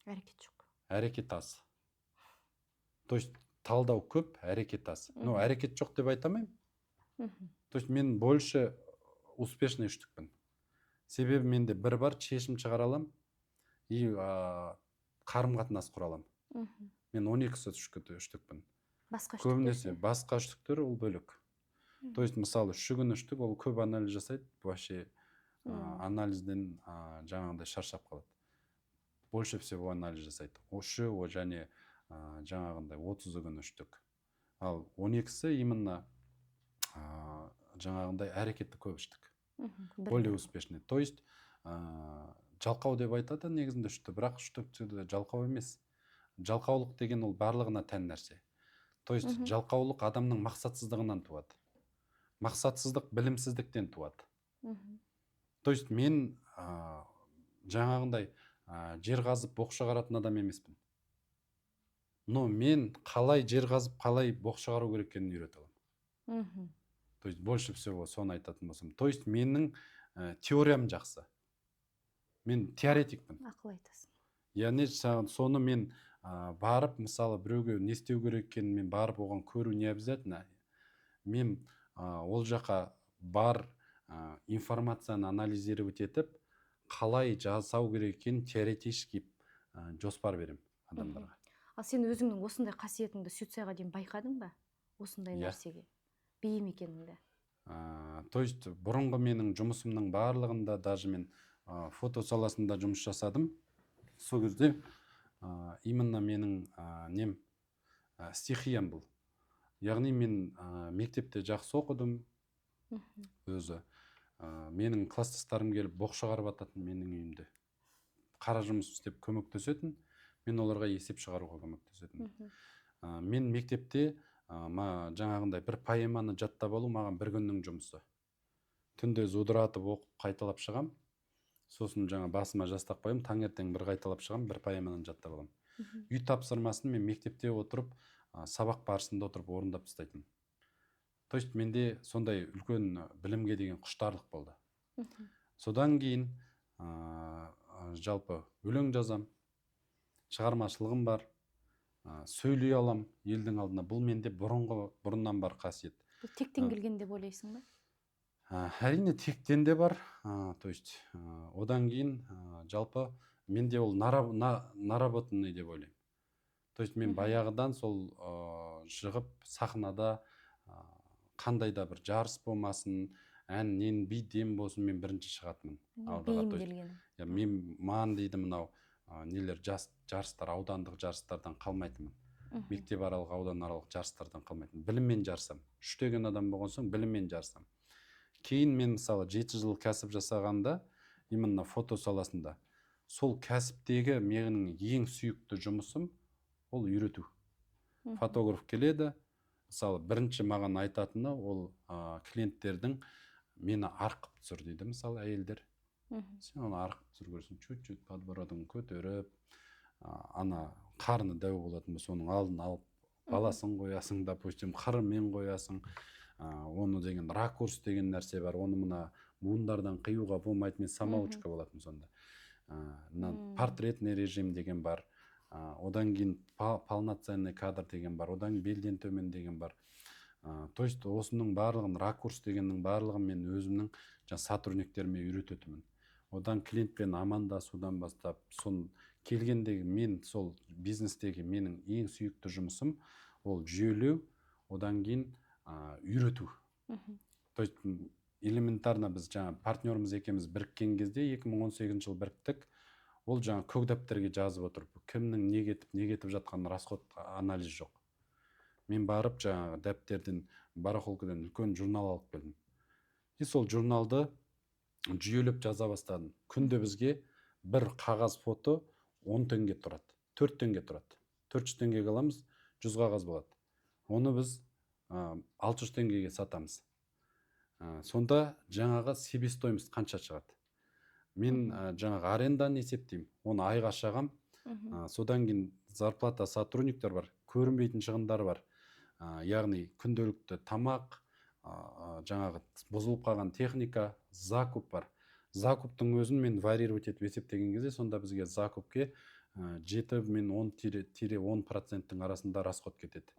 Әрекет жоқ. Әрекет аз. То есть, талдау көп, әрекет аз. Но әрекет жоқ деп айтамаймын. То есть, мен больше успешный үштікпін. Себебі менде бір бар, шешім шығара алам, и қарым-қатынас құра алам. Мен 12 үштікпін. Көбінесе басқа үштіктер ол бөлек. То есть, мысалы, үшігін үштік, ол көп анализ жасайды, вообще анализден жаңағындай шаршап қалады. Больше всего анализ жасайды. Ошы, және жаңағындай 30 күн үштік. Ал 12-сі именно жаңағындай әрекетті көп үштік. Более успешный. То есть, жалқау деп айтады негізінде үшті, бірақ үштікті жалқау емес. Жалқаулық деген ол барлығына тән нәрсе. То есть, жалқаулық адамның мақсатсыздығынан туады. Мақсатсыздық білімсіздіктен туады. То есть, мен жаңағындай жер қазып боқ шығаратын адам емеспін. Но мен қалай жер қазып, қалай боқ шығару керек екенін үйрете аламын. То есть, больше всего соны айтатын болсам. То есть, менің теориям жақсы. Мен теоретикпін. Ақыл айтасың. Яғни соны мен барып, мысалы, біреуге не істеу керек екенін мен барып оған көру не обязательно. Мен ол жаққа бар информацияны анализировать етіп, қалай жасау керек екенін теоретически жоспар берем адамдарға. Ал сен өзіңнің осындай қасиетіңді Сюцайға дейін байқадың ба? Осындай нәрсеге бейім екеніңді. То есть, бұрынғы менің жұмысымның барлығында, даже мен фото саласында жұмыс жасадым. Сол кезде именно менің нем стихиям бұл. Яғни мен мектепте жақсы оқыдым өзі. Менің класстастарым келіп боқ шығарып ататын менің үйімде. Қара жұмыс істеп көмектесетін, мен оларға есеп шығаруға көмектесетін. Мен мектепте жаңағындай бір поэманы жаттап алу маған бір күннің жұмысы. Түнде зудыратып оқып қайталап шығам. Сосын басыма жастық қоям, таңертең бір қайталап шығам, бір поэманы жаттап алам. Үй тапсырмасын мен мектепте отырып, сабақ барысында отырып орындап тастайтын. То есть, менде сондай үлкен білімге деген құштарлық болды. Содан кейін жалпы өлең жазам, шығармашылығым бар, сөйлей алам елдің алдына. Бұл менде бұрыннан бар қасиет. Тектен келген деп ойлайсың ба? Әрине тектен де бар. То есть, одан кейін жалпы менде ол наработанный деп ойлаймын. То есть, мен баяғыдан сол шығып сахнада қандай да бір жарыс болмасын, әннен биден болсын мен бірінші шығатынмын алдыға. То есть бейімделген. мен маған дейді мынау нелер жарыстар, аудандық жарыстардан қалмайтынмын. Мектеп аралық, аудан аралық жарыстардан қалмайтынмын. Біліммен жарысам. Үштеген адам болған соң біліммен жарысам. Кейін мен мысалы 7 жыл кәсіп жасағанда, именно фото саласында, сол кәсіптегі менің ең сүйікті жұмысым ол үйрету. Фотограф келеді, мысалы бірінші маған айтатыны ол клиенттердің мені арқып түсір дейді, мысалы әйелдер. Сен оны арқып түсір көрсің, чуть-чуть подбородығын көтеріп, ана қарны дәу болатын болса, соның алдын алып, баласын қоясың, допустим, қырымен қоясың. Оны деген ракурс деген нәрсе бар, оны мына буындардан қиюға болмайды, мен самоучка болатын сонда. Портретный режим деген бар, одан кейін полноценный кадр деген бар, одан белден төмен деген бар. То есть осының барлығын, ракурс дегеннің барлығын мен өзімнің сотрудниктеріме үйрететімін. Одан клиентпен амандасудан бастап, сон келгендегі мен сол бизнестегі менің ең сүйікті жұмысым ол жүйелеу, одан кейін үйрету. То есть элементарно біз партнеріміз екеміз біріккен кезде 2018 жыл біріктік. Ол көк дәптерге жазып отырып, кімнің не кетіп жатқан расход анализ жоқ. Мен барып дәптерден, барахолкадан үлкен журнал алып келдім. И сол журналды жүйелеп жаза бастадым. Күнде бізге бір қағаз фото 10 теңге тұрады, 4 теңге тұрады. 400 теңгеге аламыз, 100 қағаз болады. Оны біз 600 теңгеге сатамыз. Сонда жаңағы себестоимость қанша шығады? Мен жаңағы аренданы есептеймін, оны айға шағам. Содан кейін зарплата сотрудниктер бар, көрінбейтін шығындар бар. Яғни күнделікті тамақ, жаңағы бұзылып қалған техника, закуп бар. Закуптың өзін мен варьировать етіп есептеген кезде, сонда бізге закупке 7-10% арасында расход кетеді.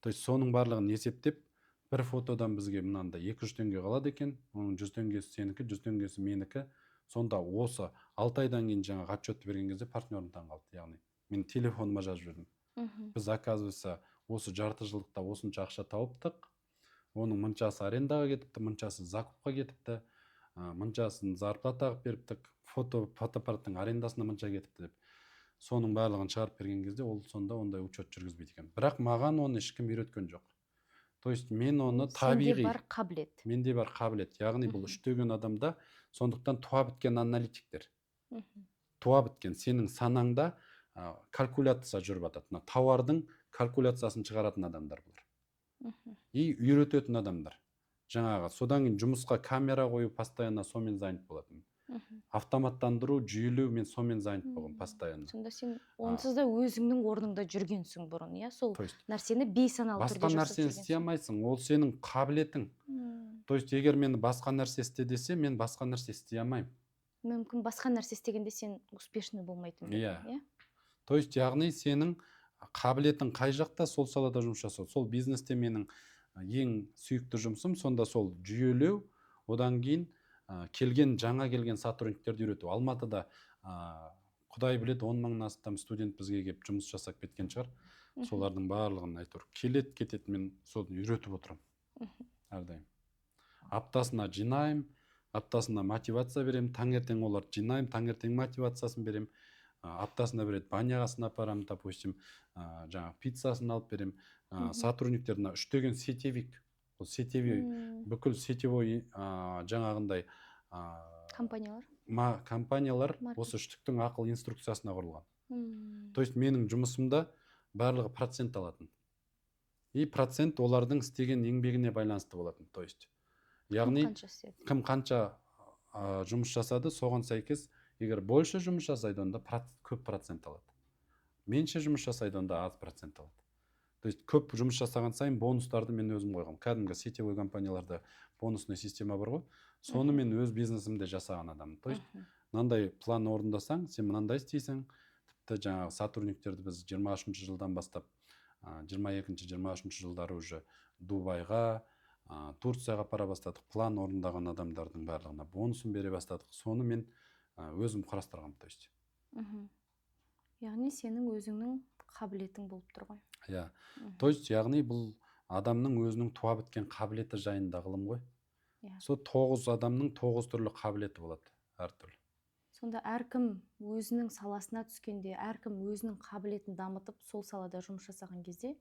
То есть соның барлығын есептеп, бір фотодан бізге мынанда 200 теңге қалады екен, оның 100 теңгесі сенікі, 100 теңгесі менікі. Сонда осы 6 айдан кейін жаңағы отчетты берген кезде партнерім таңғалды. Яғни мен телефоныма жазып жүрдім. Біз, оказывается, осы жарты жылдықта осынша ақша тауыптық. Оның мыншасы арендаға кетіпті, мыншасы закупқа кетіпті, мыншасын зарплатаға беріптік, фотоаппараттың арендасына мынша кетіпті деп. Соның барлығын шығарып берген кезде ол сонда ондай учет жүргізбейді екен. Бірақ маған оны ешкім үйреткен жоқ. То есть мен оны табиғи. Менде бар қабілет. Яғни бұл үштеген адамда, сондықтан туа біткен аналитиктер. Туа біткен сенің санаңда калькуляция жүріп жатады. Тауардың калькуляциясын шығаратын адамдар бұлар. И үйрететін адамдар. Жаңағы содан кейін жұмысқа камера қою постоянно сомен занят болатын. Автоматтандыру, жүйелеу мен сомен занят болған постоянно. Сонда сен онсыз да өзіңнің орныңда жүргенсің бұрын, иә? Сол нәрсені бейсаналы түрде басқа нәрсені істей алмайсың, ол сенің қабілетің. То есть егер мені басқа нәрсе істе десе, мен басқа нәрсе істей алмаймын. Мүмкін басқа нәрсе істегенде сен успешный болмайтын. Иә. То есть яғни сенің қабілетің қай жақта, сол салада жұмыс жасау. Сол бизнесте менің ең сүйікті жұмысым сонда сол жүйелеу, одан кейін жаңа келген сотрудниктерді үйрету. Алматыда құдай біледі 10 мыңнан астам студент бізге келіп жұмыс жасап кеткен шығар. Солардың барлығын айтыр. Келеді, кетеді, мен соны үйретіп отырамын. Әрдайым. Аптасына жинаймын, аптасына мотивация беремін, таңертең олар жинаймын, таңертең мотивациясын беремін. Аптасына береді, баняғасын апарамын, допустим, жаңа пиццасын алып беремін. Сотрудниктеріне үштеген сетевик. Ол сетевой, бүкіл сетевой жаңағындай компаниялар осы үштіктің ақыл инструкциясына құрылған. То есть менің жұмысымда барлығы процент алатын. И процент олардың істеген еңбегіне байланысты болатын. То есть, яғни кім қанша жұмыс жасады, соған сәйкес, егер больше жұмыс жасайды, онда көп процент алады. Менше жұмыс жасайды, онда аз процент алады. То есть көп жұмыс жасаған сайын бонустарды мен өзім қойғам. Кәдімгі сетевой компанияларда бонусный система бар ғой. Соны мен өз бизнесімде жасаған адаммын. То есть мынандай план орындасаң, сен мынандай істейсің. Тіпті жаңағы сотрудниктерді біз 23 жылдан бастап 22-23 жылдары уже Дубайға, Турцияға апара бастадық. План орындаған адамдардың барлығына бонусын бере бастадық. Соны мен өзім құрастырғам. То есть. Яғни сенің өзіңнің қабілетің болып тұр ғой. То есть, яғни бұл адамның өзінің туа біткен қабілеті жайында ғылым ғой. Иә. сол 9 адамның 9 түрлі қабілеті болады әртүрлі. Сонда әркім өзінің саласына түскенде, әркім өзінің қабілетін дамытып, сол салада жұмыс жасаған кезде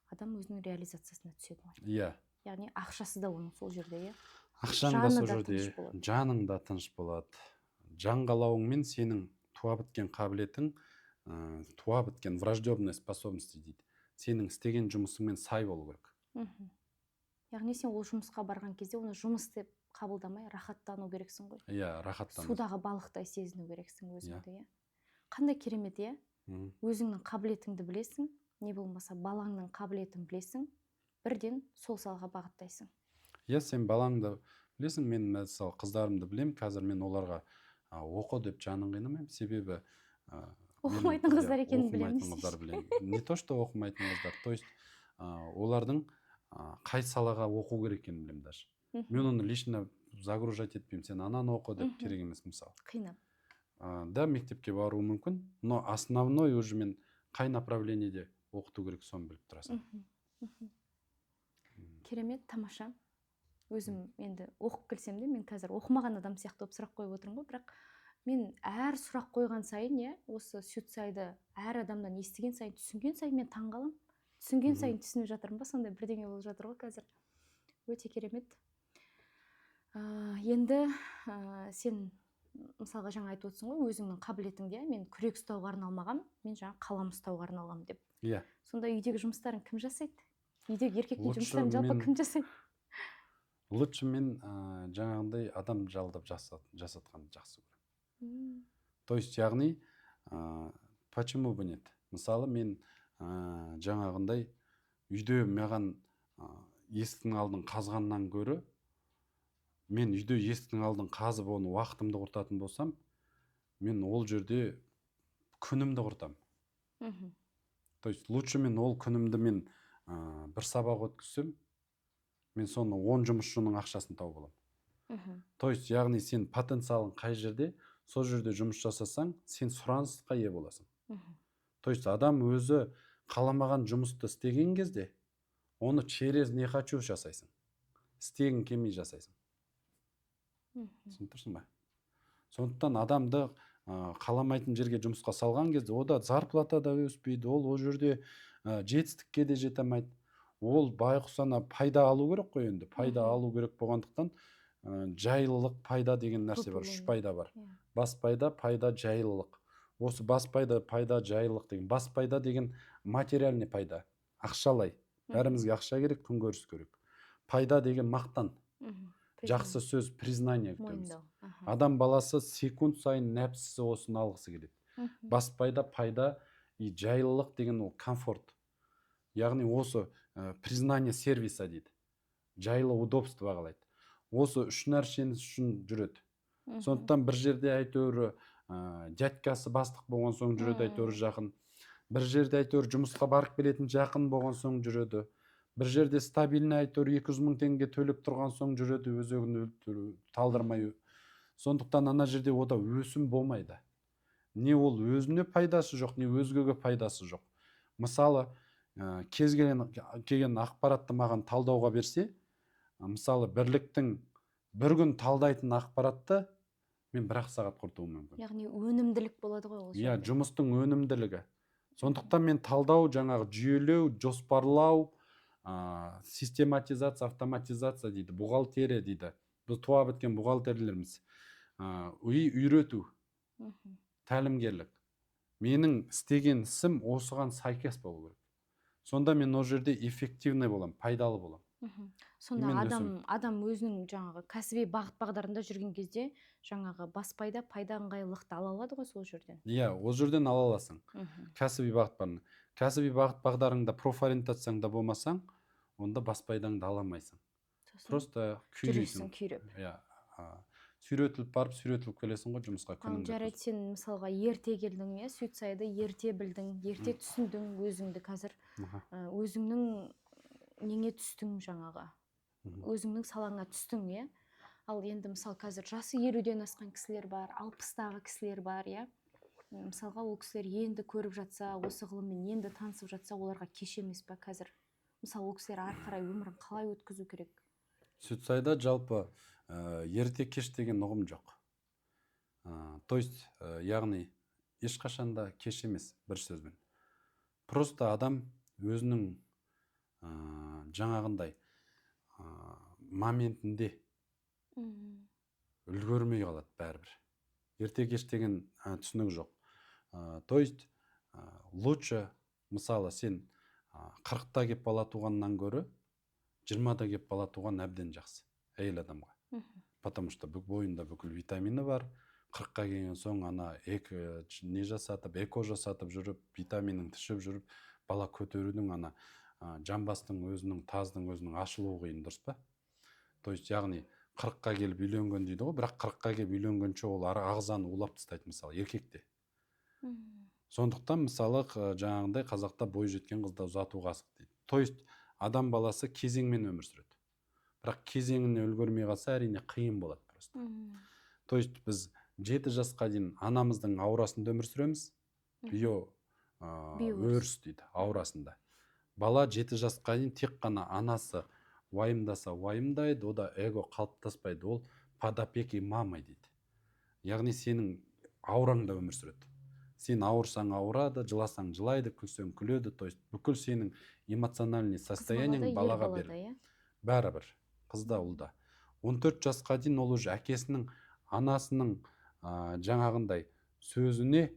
адам өзінің реализациясына түседі ғой. Иә. Яғни ақшасы да оның сол жерде, иә. Ақшаң да Жаны сол да жерде, тыныш болады. жаның да тыныш болады. Жан қалауыңмен сенің туа біткен қабілетің, туа біткен врожденная способности дейді. Сенің істеген жұмысыңмен сай болу керек. Мгм. Яғни сен ол жұмысқа барған кезде оны жұмыс деп қабылдамай рахаттану керексің ғой. Иә, рахаттану. Судағы балықтай сезіну керексің өзіңді, Иә. иә. Қандай керемет, иә. Мгм. Өзіңнің қабілетіңді білесің, не болмаса балаңның қабілетін білесің, бірден сол салаға бағыттайсың. Иә, сен балаңды білесің, мен мысалы қыздарымды білемін, қазір мен оларға оқы деп жанын қинамаймын, себебі Оқымайтын қыздар екенін білемін. оқымайтын қыздар білемін. Не то что оқымайтын қыздар, то есть олардың қай салаға оқу керек екенін білемін даже. Мен оны лично загружать етпеймін, сен ананы оқы деп керек емес мысалы. Қинап. Да, мектепке баруы мүмкін, но основной уже мен қай направлениеде оқыту керек соны біліп тұрасың. Керемет, тамаша. Өзім енді оқып келсем де, мен қазір оқымаған адам сияқты болып сұрақ қойып отырмын ғой, бірақ мен әр сұрақ қойған сайын, иә, осы суицидті әр адамнан естіген сайын, түсінген сайын мен таңғаламын. Түсінген сайын түсініп жатырмын ба, сондай бірдеңе болып жатыр ғой қазір. Өте керемет. Енді сен мысалға жаңа айтып отырсың ғой, өзіңнің қабілетіңде, мен күрек ұстауға арналмағам, мен жаңа қалам ұстауға арналғам деп. Иә. Сонда үйдегі жұмыстарын кім жасайды? Үйдегі еркектің жұмыстарын жалпы кім жасайды? Лучше мен жаңағындай адам жалдап жасатқанды жақсы көремін. То есть, яғни, почему бы нет? Мысалы, мен жаңағындай үйде маған есіктің алдын қазғаннан гөрі, мен үйде есіктің алдын қазып оны уақытымды құртатын болсам, мен ол жерде күнімді құртамын. То есть, лучше мен ол күнімді мен бір сабақ өткізсем, мен соны 10 жұмысшының ақшасын тауып аламын. То есть, яғни сен потенциалың қай жерде, сол жерде жұмыс жасасаң, сен сұранысқа ие боласың. То есть, адам өзі қаламаған жұмысты істеген кезде, оны через не хочу жасайсың. Істегің келмей жасайсың. Түсініп тұрсың ба? Сондықтан адамды қаламайтын жерге жұмысқа салған кезде, ода зарплата да өспейді, ол жерде жетістікке де жете алмайды. Ол байқұс пайда алу керек қой енді. Пайда алу керек болғандықтан жайлылық, пайда деген нәрсе бар. 3 пайда бар. Бас пайда, пайда, жайлылық. Осы бас пайда, пайда, жайлылық деген. Бас пайда деген материальный пайда. Ақшалай. Бәрімізге ақша керек, күнкөріс керек. Пайда деген мақтан. Жақсы сөз, признание күтеміз. Адам баласы секунд сайын нәпсісі осыны алғысы келеді. Бас пайда, пайда и жайлылық деген ол комфорт. Яғни осы признание сервиса дейді. Жайлы удобство қалайды. Осы 3 нәрсені үшін жүреді. Сондықтан бір жерде әйтеуір дядькасы бастық болған соң жүреді, әйтеуір жақын. Бір жерде әйтеуір жұмысқа барып келетін жақын болған соң жүреді. Бір жерде стабильный әйтеуір 200 000 теңге төлеп тұрған соң жүреді, өзегін талдырмай. Сондықтан ана жерде ода өсім болмайды. Не ол өзіне пайдасы жоқ, не өзгеге пайдасы жоқ. Мысалы, кез келген ақпаратты маған талдауға берсе, мысалы бірліктің бір күн талдайтын ақпаратты мен 1 сағат құртуым мүмкін. Яғни өнімділік болады ғой ол жерде. Иә, жұмыстың өнімділігі. Сондықтан мен талдау, жаңағы жүйелеу, жоспарлау, систематизация, автоматизация дейді, бухгалтерия дейді. Біз туа біткен бухгалтерлеріміз. Үйрету, тәлімгерлік. Менің істеген ісім осыған сайкес болу керек. Сонда мен ол жерде эффективный боламын, пайдалы боламын. Сонда адам өзінің жаңағы кәсіби бағыт бағдарында жүрген кезде жаңағы бас пайда, пайда ыңғайлылықты ала алады ғой сол жерден. Иә, ол жерден ала аласың. Кәсіби бағыт бағдарында. Кәсіби бағыт бағдарыңда профориентацияңда болмасаң, онда бас пайдаңды аламайсың. Просто жүресің күйреп. Иә. Сүйретіліп барып, сүйретіліп келесің ғой жұмысқа күніңді. Жарайды, сен мысалға ерте келдің, суицидті ерте білдің, ерте түсіндің өзіңді қазір. Өзіңнің неңе түстің жаңағы. Өзіңнің салаңа түстің, Ал енді мысал қазір жасы 50-ден асқан кісілер бар, 60-тағы кісілер бар, Мысалға ол кісілер енді көріп жатса, осы ғылыммен енді танысып жатса, оларға кеш емес па қазір? Мысалы, ол кісілер ары қарай өмірін қалай өткізу керек? Сүтсайда жалпы ерте кеш деген ұғым жоқ. То есть яғни ешқашанда кеш емес, бір сөзбен. Просто адам өзінің жаңағындай моментінде үлгермей қалады бәрібір. Ерте кеш деген түсінік жоқ. То есть лучше, мысалы, сен 40-та кеп бала туғаннан гөрі 20-да кеп бала туған әбден жақсы әйел адамға. Потому что бойында бүкіл витамины бар. 40-қа келген соң ана не жасатып, эко жасатып жүріп, витаминін түшіп жүріп, бала көтерудің ана жамбастың өзінің, таздың өзінің ашылуы қиын, дұрыс па? То есть яғни 40-қа келіп үйленген дейді ғой, бірақ 40-қа келіп үйленгенше ол ағзаны улап тастайды, мысалы, еркекте. Сондықтан мысалы жаңағындай қазақта бой жеткен қызда ұзатуға асық дейді. То есть адам баласы кезеңмен өмір сүреді. Бірақ кезеңіне үлгермей қалса, әрине қиын болады просто. То есть біз 7 жасқа дейін анамыздың аурасында өмір сүреміз. Өріс дейді, аурасында. Бала 7 жасқа дейін тек қана анасы уайымдаса уайымдайды, ода эго қалыптаспайды, ол под опекой мамы дейді. Яғни сенің аураңда өмір сүреді. Сен ауырсаң ауырады, жыласаң жылайды, күлсең күледі. То есть бүкіл сенің эмоциональный состояниең балаға беріледі. Бәрібір, қызда, ұлда. 14 жасқа дейін ол уже әкесінің, анасының жаңағындай сөзіне,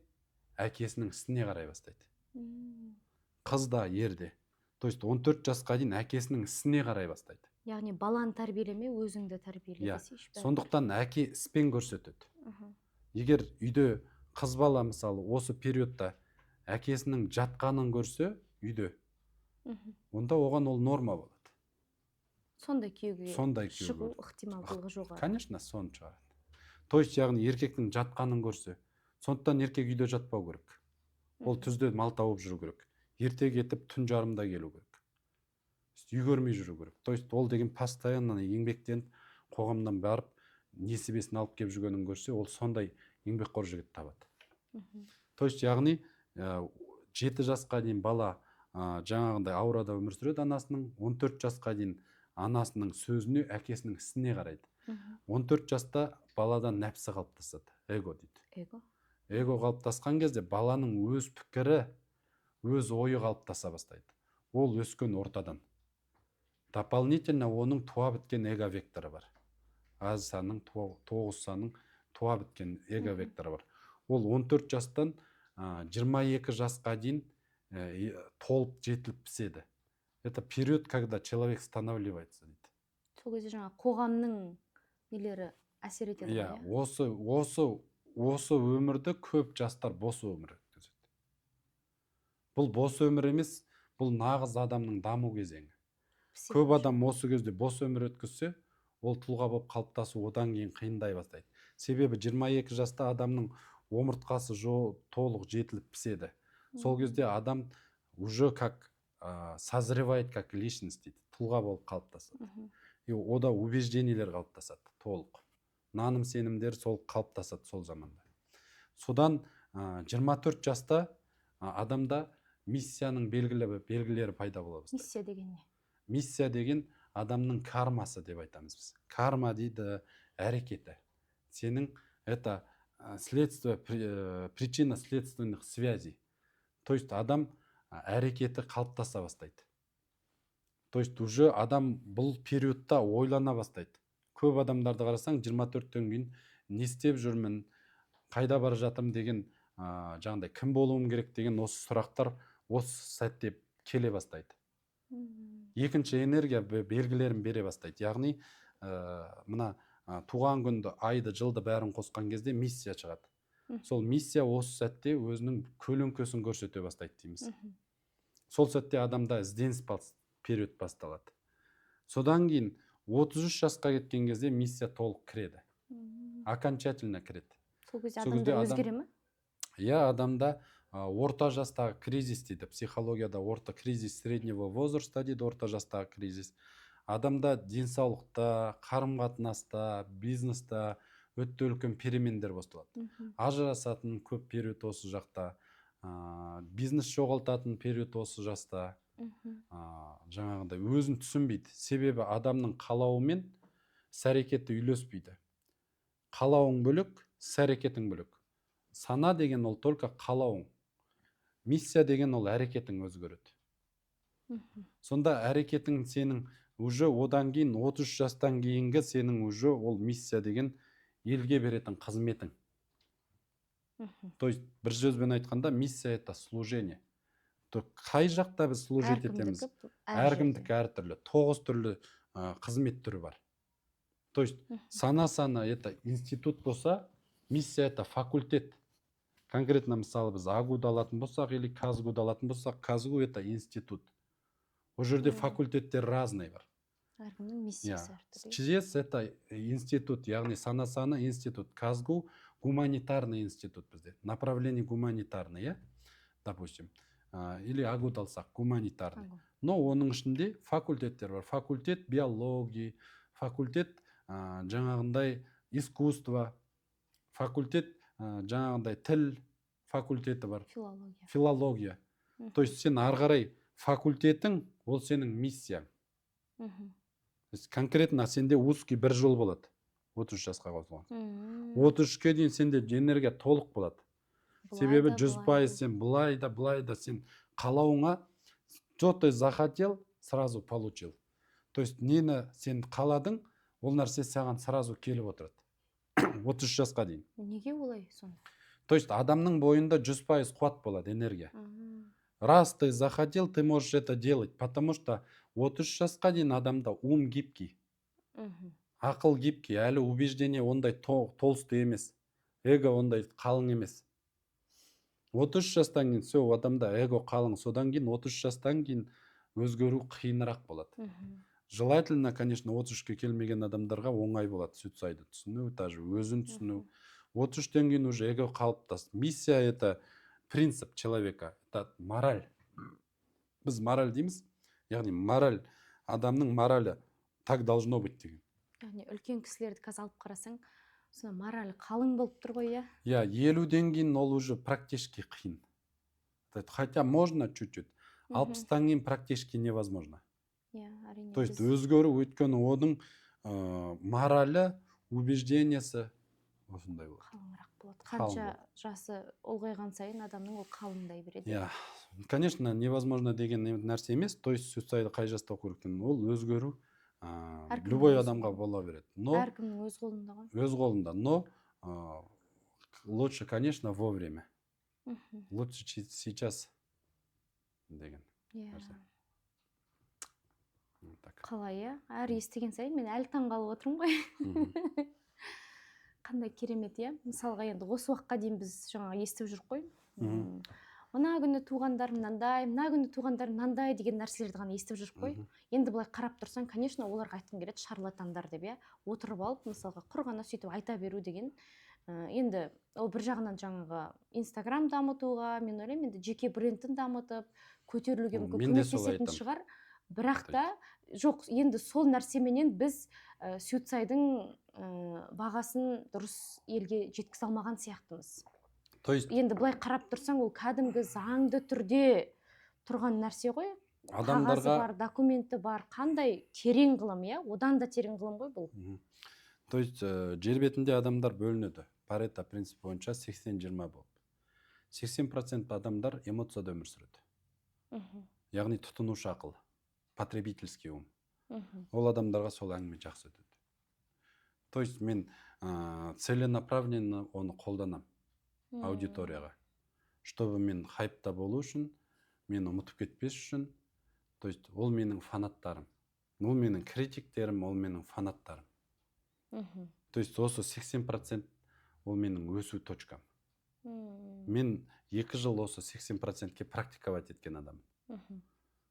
әкесінің ісіне қарай бастайды. Қызда, ерде. То есть 14 жасқа дейін әкесінің ісіне қарай бастайды. Яғни баланы тәрбиелеме, өзіңді тәрбиеле десейші. Сондықтан әке іспен көрсетеді. Егер үйде қыз бала, мысалы, осы периодта әкесінің жатқанын көрсе үйде, онда оған ол норма болады. Сондай күйеуге шығу ықтималдылығы жоғары. Конечно, соны шығарады. То есть яғни еркектің жатқанын көрсе, сондықтан еркек үйде жатпау керек. Ол түзде мал тауып жүру керек. Ерте кетіп түн жарымда келу керек. Үй көрмей жүру керек. То есть ол деген постоянно еңбектен, қоғамнан барып несібесін алып келіп жүргенін көрсе, ол сондай еңбекқор жігіт табады. То есть яғни 7 жасқа дейін бала жаңағындай аурада өмір сүреді анасының, 14 жасқа дейін анасының сөзіне, әкесінің ісіне қарайды. 14 жаста баладан нәпсі қалыптасады, эго дейді. Эго қалыптасқан кезде баланың өз пікірі, өз ойы қалыптаса бастайды. Ол өскен ортадан. Дополнительно оның туа біткен эго векторы бар. Аз санның, 9 санның туа біткен эго векторы бар. Ол 14 жастан 22 жасқа дейін толып жетіліп піседі. Это период, когда человек становливается дейді. Сол кезде жаңа қоғамның нелері әсер етеді. Осы өмірді көп жастар бос өмір өткізеді. Бұл бос өмір емес, бұл нағыз адамның даму кезеңі. Көп адам осы кезде бос өмір өткізсе, ол тұлға болып қалыптасу одан кейін қиындай бастайды. Себебі 22 жаста адамның омыртқасы толық жетіліп піседі. Сол кезде адам уже как созревает как личность дейді. Тұлға болып қалыптасады. И ода убеждениелер қалыптасады толық. Наным сенімдер сол қалыптасады сол заманда. Содан 24 жаста адамда миссияның белгілері пайда бола бастайды. Миссия деген не? Миссия деген адамның кармасы деп айтамыз біз. Карма дейді әрекеті. Сенің это следствие, причина следственных связей. То есть адам әрекеті қалыптаса бастайды. То есть уже адам бұл периодта ойлана бастайды. Көп адамдарды қарасаң 24-тен кейін не істеп жүрмін, қайда бара жатырмын деген жаңағыдай кім болуым керек деген осы сұрақтар осы сәтте келе бастайды. Екінші энергия белгілерін бере бастайды. Яғни мына туған күнді, айды, жылды бәрін қосқан кезде миссия шығады. Сол миссия осы сәтте өзінің көлеңкесін көрсете бастайды дейміз. Сол сәтте адамда ізденіс период басталады. Содан кейін 33 жасқа кеткен кезде миссия толық кіреді. Окончательно кіреді. Сол кезде адамда өзгере ме? Иә, адамда орта жастағы кризис дейді. Психологияда кризис среднего возраста дейді, орта жастағы кризис. Адамда денсаулықта, қарым-қатынаста, бизнеста өтті үлкен перемендер басталады. Ажырасатын көп период осы жақта, бизнес жоғалтатын период осы жаста. жаңағындай өзін түсінбейді. Себебі адамның қалауы мен іс-әрекеті үйлеспейді. Қалауың бөлек, іс-әрекетің бөлек. Сана деген ол только қалауың. Миссия деген ол әрекетің өзгереді. Сонда әрекетің сенің уже одан кейін 33 жастан кейінгі сенің уже ол миссия деген елге беретін қызметің. То есть бір сөзбен айтқанда миссия это служение. Қай жақта біз служить етеміз? Әркімдікі әртүрлі. 9 түрлі қызмет түрі бар. То есть сана это институт болса, миссия это факультет. Конкретно мысалы біз АГУ-ды алатын болсақ или КАЗГУ-ды алатын болсақ, КАЗГУ это институт. Ол жерде факультеттер разные бар. Әркімнің миссиясы әртүрлі. ЧС это институт, яғни сана институт. КАЗГУ гуманитарный институт бізде. Направление гуманитарное, допустим. Или АГУ-ды алсақ, гуманитарный. Но оның ішінде факультеттер бар. Факультет биологии, факультет жаңағындай искусство, факультет жаңағындай тіл факультеті бар. Филология. То есть сен ары қарай факультетің, ол сенің миссияң. Конкретно сенде узкий бір жол болады. 33 жасқа қосылған. 33-ке дейін сенде энергия толық болады. Себебі 100% сен былай да сен қалауыңа что ты захотел, сразу получил. То есть нені сен қаладың, ол нәрсе саған сразу келіп отырады. 33 жасқа дейін. Неге олай сонда? То есть адамның бойында 100% қуат болады, энергия. Раз ты захотел, ты можешь это делать, потому что 33 жасқа дейін адамда ум гибкий. Ақыл гибкий, әлі убеждение ондай толстой емес. Эго ондай қалың емес. 33 жастан кейін все, адамда эго қалың. Содан кейін 33 жастан кейін өзгеру қиынырақ болады. Желательно, конечно, 33-ке келмеген адамдарға оңай болады суицидті түсіну, даже өзін түсіну. 33-тен кейін уже эго қалыптасты. Миссия это принцип человека, это мораль. Біз мораль дейміз. Яғни мораль, адамның моралі так должно быть деген. Яғни үлкен кісілерді қазір алып қарасаң, сонда моралі қалың болып тұр ғой, иә? Я 50-ден кейін ол уже практически қиын. Хотя можно чуть-чуть. 60-тан кейін практически невозможно. То есть өзгеру, өйткені оның моралі, убеждениесі осындай болады. Қалыңырақ болады. Қанша жасы ұлғайған сайын адамның ол қалыңдай береді. Я, конечно, невозможно деген нәрсе емес. То есть суицидті қай жаста оқу керек? Ол өзгеру любой адамға бола береді. Но әркімнің өз қолында ғой. Өз қолында, но лучше, конечно, вовремя. Лучше сейчас деген. Қалай, иә? Әр естіген сайын мен әлі таңғалып отырмын ғой. Қандай керемет, иә? Мысалға енді осы уақытқа дейін біз жаңа естіп жүрік қой. Мына күні туғандар мынандай, мына күні туғандар мынандай деген нәрселерді ғана естіп жүрік қой. Енді былай қарап тұрсаң, конечно, оларға айтқым келеді, шарлатандар деп, иә? Отырып алып, мысалға құр ғана сөйтіп айта беру деген. Енді ол бір жағынан жаңағы Инстаграм дамытуға, мен ойлаймын, енді жеке брендін дамытып, көтерілуге мүмкін көмектесетін шығар. Бірақ та жоқ, енді сол нәрсеменен біз суицидтің бағасын дұрыс елге жеткізе алмаған сияқтымыз. То есть енді былай қарап тұрсаң, ол кәдімгі заңды түрде тұрған нәрсе ғой. Қағазы бар, документі бар, қандай терең ғылым, иә? Одан да терең ғылым ғой бұл. То есть жер бетінде адамдар бөлінеді. Парето принципі бойынша 80-20 болып. 80% адамдар эмоцияда өмір сүреді. Яғни тұтынушы ақыл, потребительский ум. Ол адамдарға сол әңгіме жақсы өтеді. То есть мен целенаправленно оны қолданам аудиторияға. Чтобы мен хайпта болу үшін, мен ұмытып кетпес үшін, то есть ол менің фанаттарым. Ол менің критиктерім, ол менің фанаттарым. То есть осы 80% ол менің өсу точкам. Мен 2 жыл осы 80%-ке практиковать еткен адам.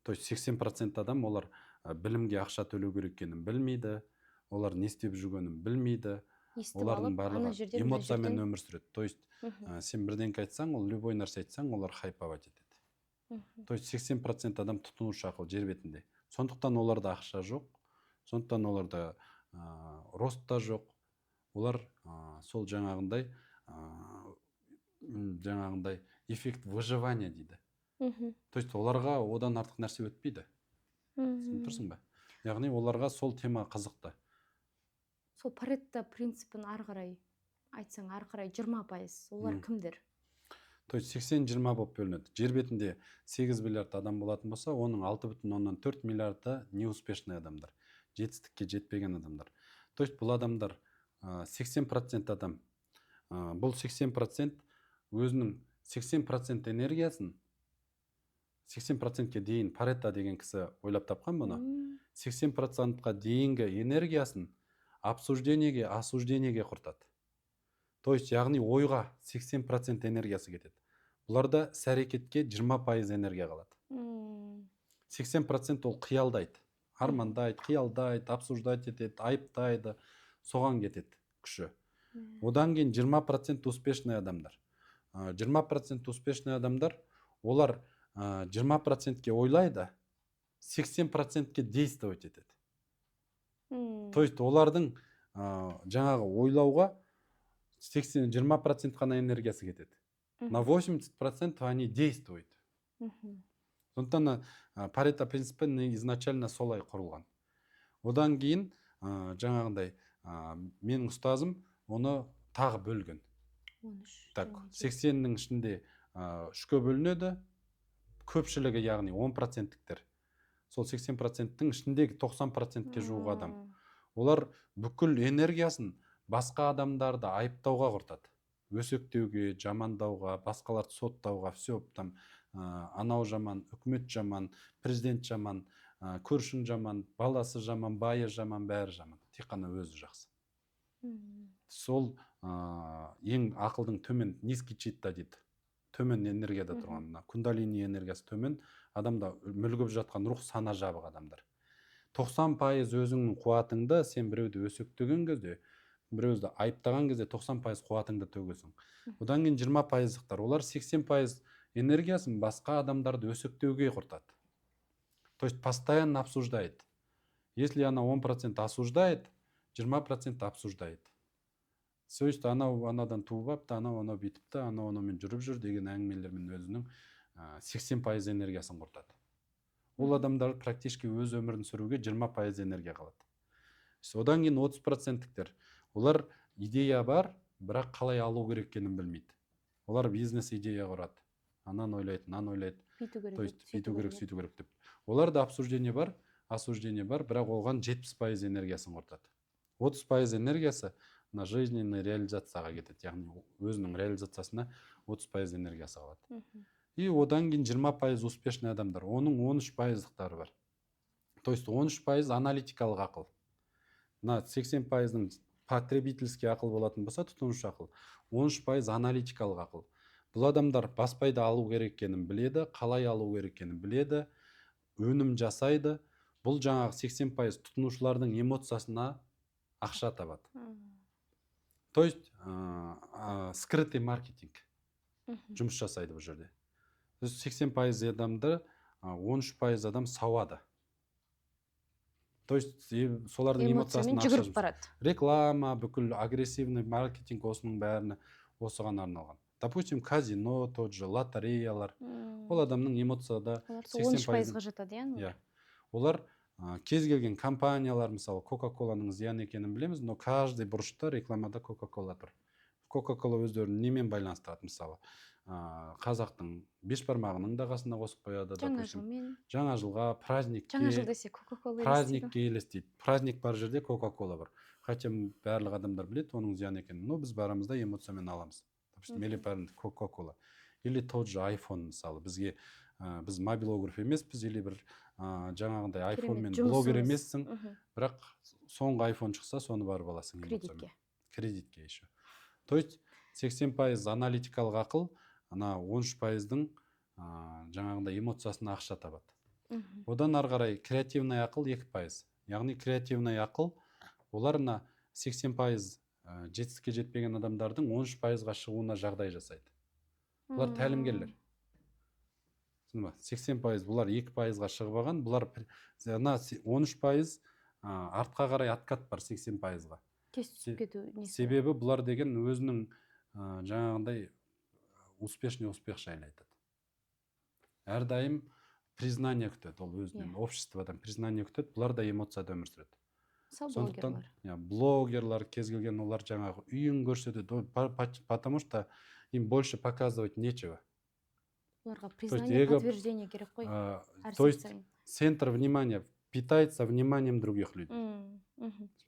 То есть 80% адам олар білімге ақша төлеу керек екенін білмейді, олар не істеп жүргенін білмейді, олардың барлығы эмоциямен өмір сүреді. То есть сен бірдеңке айтсаң, ол любой нәрсе айтсаң, олар хайповать етеді. То есть 80% адам тұтынушы ақыл жер бетінде. Сондықтан оларда ақша жоқ, сондықтан оларда рост та жоқ. Олар сол жаңағындай эффект выживания дейді. Мгм. То есть оларға одан артық нәрсе өтпейді. Түсініп Мгм. тұрсың ба? Яғни оларға сол тема қызықты. Сол Паретто принципін ары қарай айтсаң, ары қарай 20%. Олар кімдер? То есть 80-20 болып бөлінеді. Жер бетінде 8 миллиард адам болатын болса, оның 6,4 миллиарды неуспешный адамдар. Жетістікке жетпеген адамдар. То есть бұл адамдар 80% адам. Бұл 80% өзінің 80% энергиясын 80%-ке дейін Паретто деген кісі ойлап тапқан бұны. 80%-қа дейінгі энергиясын обсуждениеге, осуждениеге құртады. То есть яғни ойға 80% энергиясы кетеді. Бұларда іс-әрекетке 20% энергия қалады. 80% ол қиялдайды, армандайды, қиялдайды, обсуждать етеді, айыптайды, соған кетеді күші. Одан кейін 20% успешный адамдар. 20% успешный адамдар, олар 20%-ке ойлайды, 80%-ке действовать етеді. То есть олардың жаңағы ойлауға 20% қана энергиясы кетеді. На 80% они действуют. Сондықтан Паретто принципі изначально солай құрылған. Одан кейін жаңағындай менің ұстазым оны тағы бөлген. Так, 80-нің ішінде 3-ке бөлінеді. Көпшілігі, яғни 10%-тіктер. Сол 80%-тің ішіндегі 90%-ке жуық адам. Олар бүкіл энергиясын басқа адамдарды айыптауға құртады. Өсектеуге, жамандауға, басқаларды соттауға, все там анау жаман, үкімет жаман, президент жаман, көршің жаман, баласы жаман, байы жаман, бәрі жаман. Тек қана өзі жақсы. Сол ең ақылдың төмен, низкий читта дейді. Төмен энергияда тұрған. Кундалини энергиясы төмен. Адамда мүлгіп жатқан рух сана жабық адамдар. 90% өзіңнің қуатыңды сен біреуді өсектеген кезде, біреуді айыптаған кезде 90% қуатыңды төгесің. Одан кейін 20%-тар. Олар 80% энергиясын басқа адамдарды өсектеуге құртады. То есть постоянно обсуждает. Если она 10% осуждает, 20% обсуждает. То есть анадан туып апты, анау бүйтіпті, анаумен жүріп жүр деген әңгімелермен өзінің 80% энергиясын құртады. Ол адамдар практически өз өмірін сүруге 20% энергия қалады. Одан кейін 30%-тіктер. Олар идея бар, бірақ қалай алу керек екенін білмейді. Олар бизнес идея құрады. Анан ойлайды, то есть бүйту керек, сөйту керек деп. Оларда обсуждение бар, осуждение бар, бірақ оған 70% энергиясын құртады. 30% энергиясы на жизненный реализацияға кетеді. Яғни өзінің реализациясына 30% энергиясы қалады. И одан кейін 20% успешный адамдар. Оның 13%-тары бар. То есть 13% аналитикалық ақыл. На 80%-ның потребительский ақыл болатын болса, тұтынушы ақыл. 13% аналитикалық ақыл. Бұл адамдар баспайды алу керек екенін біледі, қалай алу керек екенін біледі, өнім жасайды. Бұл жаңағы 80% тұтынушылардың эмоциясына ақша табады. То есть скрытый маркетинг жұмыс жасайды бұл жерде. 80% адамды 13% адам сауады. То есть солардың эмоциясына ақша жұмсайды. Реклама, бүкіл агрессивный маркетинг осының бәріне осыған арналған. Допустим, казино, тот же лотереялар. Ол адамның эмоцияда 13%-ға жатады, иә? Олар кез келген компаниялар, мысалы, Coca-Cola'ның зиян екенін білеміз, но каждый бұрышта рекламада Coca-Cola тұр. Coca-Cola өздерін немен байланыстырады, мысалы, қазақтың бешбармағының да қасына қосып қояды. Жаңа жылға, праздникке елестейді. Праздник бар жерде Coca-Cola бар. Хотя барлық адамдар біледі оның зиян екенін, но біз барамызда эмоциямен аламыз. Coca-Cola. Или тот же iPhone, мысалы, бізге біз мобилограф емеспіз, или бір жаңағындай айфонмен блогер емессің, бірақ соңғы айфон шықса, соны барып аласың. Кредитке еще. То есть 80% аналитикалық ақыл, ана 13%-дің жаңағындай эмоциясына ақша табады. Одан ары қарай креативный ақыл 2%. Яғни креативный ақыл, оларына 80% жетістікке жетпеген адамдардың 13%-ға шығуына жағдай жасайды. Бұлар тәлімгерлер. 80% бұлар 2%-ға шығып алған, бұлар 13% артқа қарай откат бар 80%-ға. Себебі бұлар деген өзінің жаңағындай успешный успех жайлы айтады. әрдайым признание күтеді, ол өзінен обществодан признание күтеді, бұлар да эмоцияда өмір сүреді. мысалы Сондықтан блогерлар блогерлар кез келген олар жаңағы үйін көрсетеді, потому что им больше показывать нечего. оларға То есть признание эго, подтверждение керек қой то әр есть сайын. центр внимания питается вниманием других людей.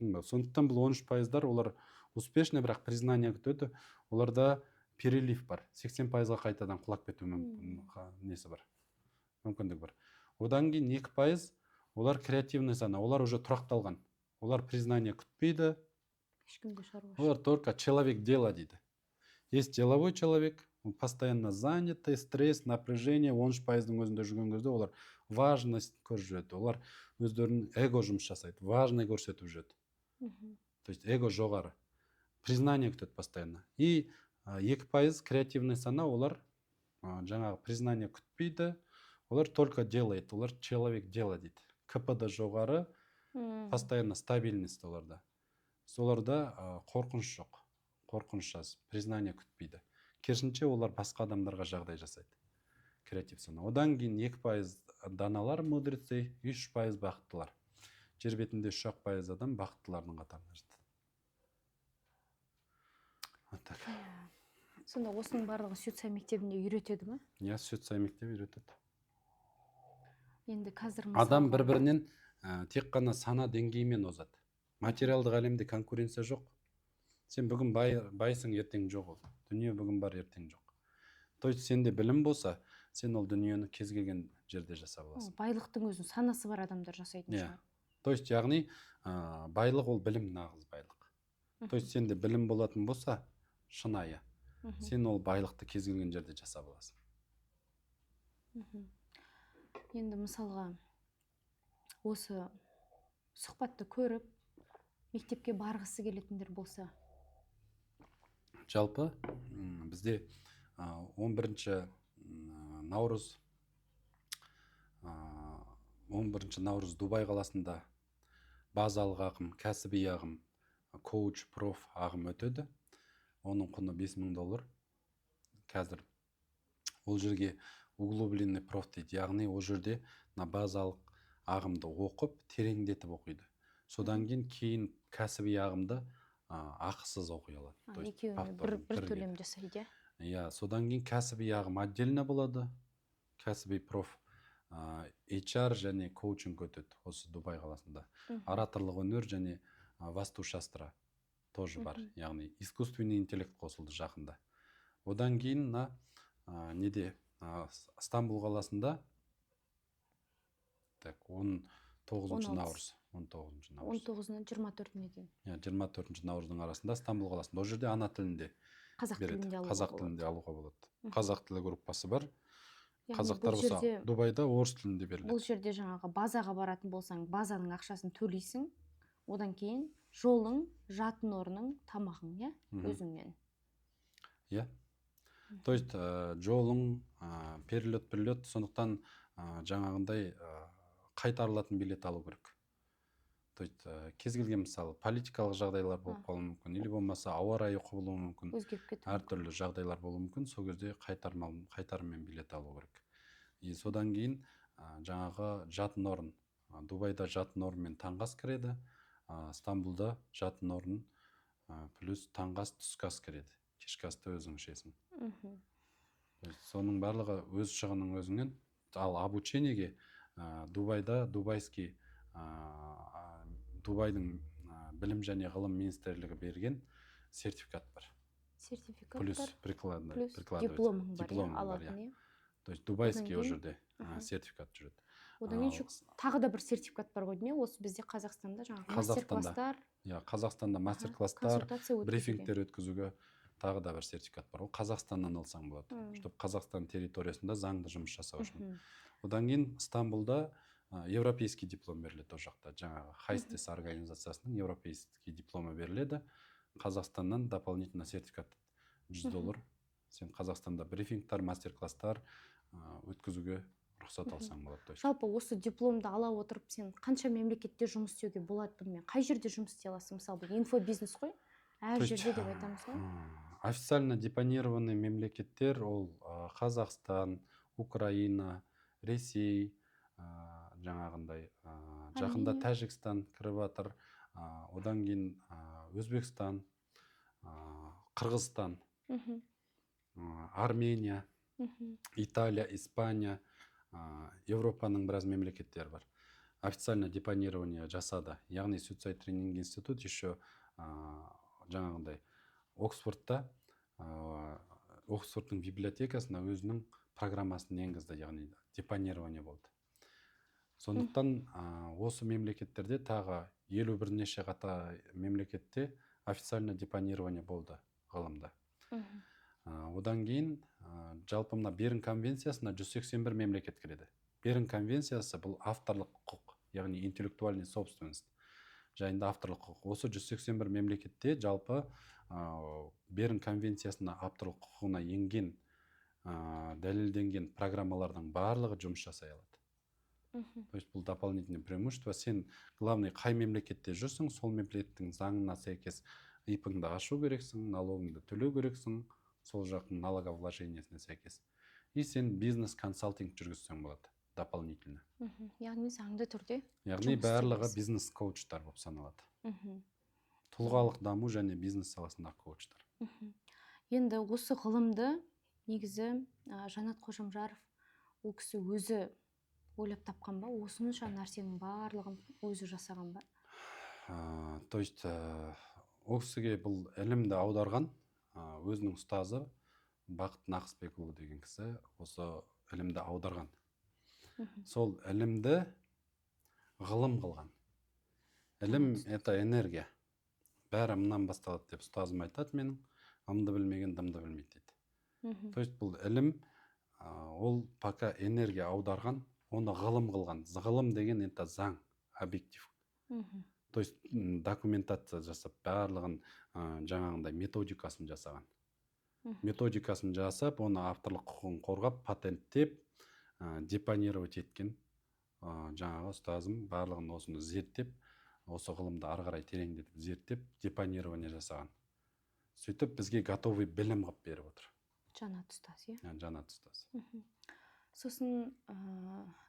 Сондықтан бұл 13%-дар олар успешный, бірақ признание күтеді, оларда перелив бар, 80%-ға қайтадан құлап кету несі бар, мүмкіндік бар. Одан кейін 2% олар креативный сана, олар уже тұрақталған, олар признание күтпейді, ешкімде шаруасы олар только человек дела дейді. Есть деловой человек, он постоянно занятый, стресс, напряжение, 13%-дің өзінде жүрген кезде олар важность көріп жүреді, олар өздерінің эго жұмыс жасайды, важный көрсетіп жүреді. То есть эго жоғары, признание күтеді постоянно. И 2% креативный сана, олар жаңағы признание күтпейді, олар только делает, олар человек дела дейді. КПД жоғары, постоянно стабильность оларда. Соларда қорқыныш жоқ, қорқыныш жаз, признание күтпейді. Керісінше олар басқа адамдарға жағдай жасайды. Креатив сана. Одан кейін 2% даналар, мудрецы, 3% бақыттылар. Жер бетінде 3% адам бақыттылардың қатарына жатады. Сонда осының барлығы Сюцай мектебінде үйретеді ме? Иә, Сюцай мектебі үйретеді. Енді қазір адам бір-бірінен тек қана сана деңгейімен озады. Материалдық әлемде конкуренция жоқ. Сен бүгін байсың, ертең жоқ ол. Дүние бүгін бар, ертең жоқ. То есть сенде білім болса, сен ол дүниені кез келген жерде жасап аласың. Байлықтың өзін санасы бар адамдар жасайтын шығар. То есть яғни байлық ол білім, нағыз байлық. То есть сенде білім болатын болса, шынайы, сен ол байлықты кез келген жерде жасап аласың. Енді мысалға осы сұхбатты көріп мектепке барғысы келетіндер болса, жалпы бізде 11 наурыз Дубай қаласында базалық ағым, кәсіби ағым, коуч, проф ағым өтеді. Оның құны $5000. Қазір ол жерге углубленный проф дейді, яғни ол жерде базалық ағымды оқып, тереңдетіп оқиды. Содан кейін кәсіби ағымды ақысыз оқи алады. Екеуіне бір төлем жасайды. Иә, содан кейін кәсіби ағым отдельно болады. Кәсіби проф HR және коучинг өтеді осы Дубай қаласында. Ораторлық өнер және васту шастра тоже бар. Яғни искусственный интеллект қосылды жақында. Одан кейін неде Стамбул қаласында 19 наурыз. 19-ны 24-не дейін. 24 наурыздың арасында Стамбул қаласында. Ол жерде ана тілінде береді. Қазақ тілінде алуға болады. Қазақ тілі группасы бар. Қазақтар болса Дубайда орыс тілінде беріледі. Бұл жерде жаңағы базаға баратын болсаң, базаның ақшасын төлейсің. Одан кейін жолың, жатын орның, тамағың, өзіңнен. Иә. То есть жолың, перелет, сондықтан жаңағындай қайтарылатын билет алу керек. То есть кез келген мысалы политикалық жағдайлар болып қалуы мүмкін, или болмаса ауа райы құбылуы мүмкін, әртүрлі жағдайлар болуы мүмкін, сол кезде қайтарыммен билет алу керек. И содан кейін жаңағы жатын орын, Дубайда жатын орын мен таңғы ас кіреді, Стамбулда жатын орын плюс таңғы ас, түскі ас кіреді. Кешкі асты өзің ішесің. Соның барлығы өз шығының өзіңнен. Ал обучениеге Дубайда Дубайдың білім және ғылым министрлігі берген сертификат бар. Сертификат плюс бар. прикладывать. Дипломың бар. То есть дубайский ол жерде сертификат жүреді. Одан кейін тағы да бір сертификат бар ғой, осы бізде Қазақстанда жаңағы мастер-класстар. Қазақстанда мастер-класстар, брифингтер өткізуге тағы да бір сертификат бар. Ол Қазақстаннан алсаң болады. Чтобы Қазақстан территориясында заңды жұмыс жасау үшін. Одан кейін Стамбулда европейский диплом беріледі. Ол жақта жаңағы Хайстес организациясының европейский дипломы беріледі. Қазақстаннан дополнительно сертификат $100. Сен Қазақстанда брифингтар, мастер-класстар өткізуге рұқсат алсаң болады. Жалпы осы дипломды ала отырып сен қанша мемлекетте жұмыс істеуге болады білмеймін. Қай жерде жұмыс істей аласың? Мысалы, инфобизнес қой. Әр жерде деп айтамыз ғой. Официально депонированный мемлекеттер ол Қазақстан, Украина, Ресей, жаңағындай жақында Армения. Тәжікстан кіріп жатыр, одан кейін Өзбекстан, Қырғызстан, Мгм. Армения, Мгм. Италия, Испания, Европаның біраз мемлекеттері бар. Официально депонирование жасады. Яғни Suicide Training Institute еще жаңағындай Оксфордта, Оксфордтың библиотекасына өзінің программасын енгізді, яғни депонирование болды. Сондықтан осы мемлекеттерде тағы 50 бірнеше мемлекетте официально депонирование болды ғылымда. Мгм. Одан кейін жалпы мына Берн конвенциясына 181 мемлекет кіреді. Берн конвенциясы бұл авторлық құқық, яғни интеллектуальный собственность жайында авторлық құқық. Осы 181 мемлекетте жалпы Берн конвенциясына авторлық құқығына енген дәлелденген программалардың барлығы жұмыс жасай алады. То есть бұл дополнительное преимущество. Сен главный қай мемлекетте жүрсің, сол мемлекеттің заңына сәйкес ИП-іңді ашу керексің, налогыңды төлеу керексің, сол жақтың налогообложениесіне сәйкес. И сен бизнес-консалтинг жүргізсең болады дополнительно. Яғни заңды түрде. Яғни барлығы бизнес-коучтар болып саналады. Тұлғалық даму және бизнес саласындағы коучтар. Енді осы ғылымды негізі Жанат Қожамжаров ол кісі өзі ойлап тапқан ба? Осынша нәрсенің барлығын өзі жасаған ба? То есть ол кісіге бұл ілімді аударған өзінің ұстазы Бақыт Нақысбекұлы деген кісі осы ілімді аударған. Сол ілімді ғылым қылған. Ілім это энергия. Бәрі мынан басталады деп ұстазым айтады менің. Ымды білмеген дымды білмейді дейді. То есть бұл ілім ол пока энергия аударған, оны ғылым қылған. Ғылым деген это заң, объектив. То есть документация жасап, барлығын жаңағындай методикасын жасаған. Методикасын жасап, оны авторлық құқығын қорғап, патенттеп, депонировать еткен жаңағы ұстазым барлығын осыны зерттеп, осы ғылымды ары қарай тереңдетіп зерттеп, депонирование жасаған. Сөйтіп бізге готовый білім қылып беріп отыр. Жанат ұстаз, иә? Жанат ұстаз. Сосын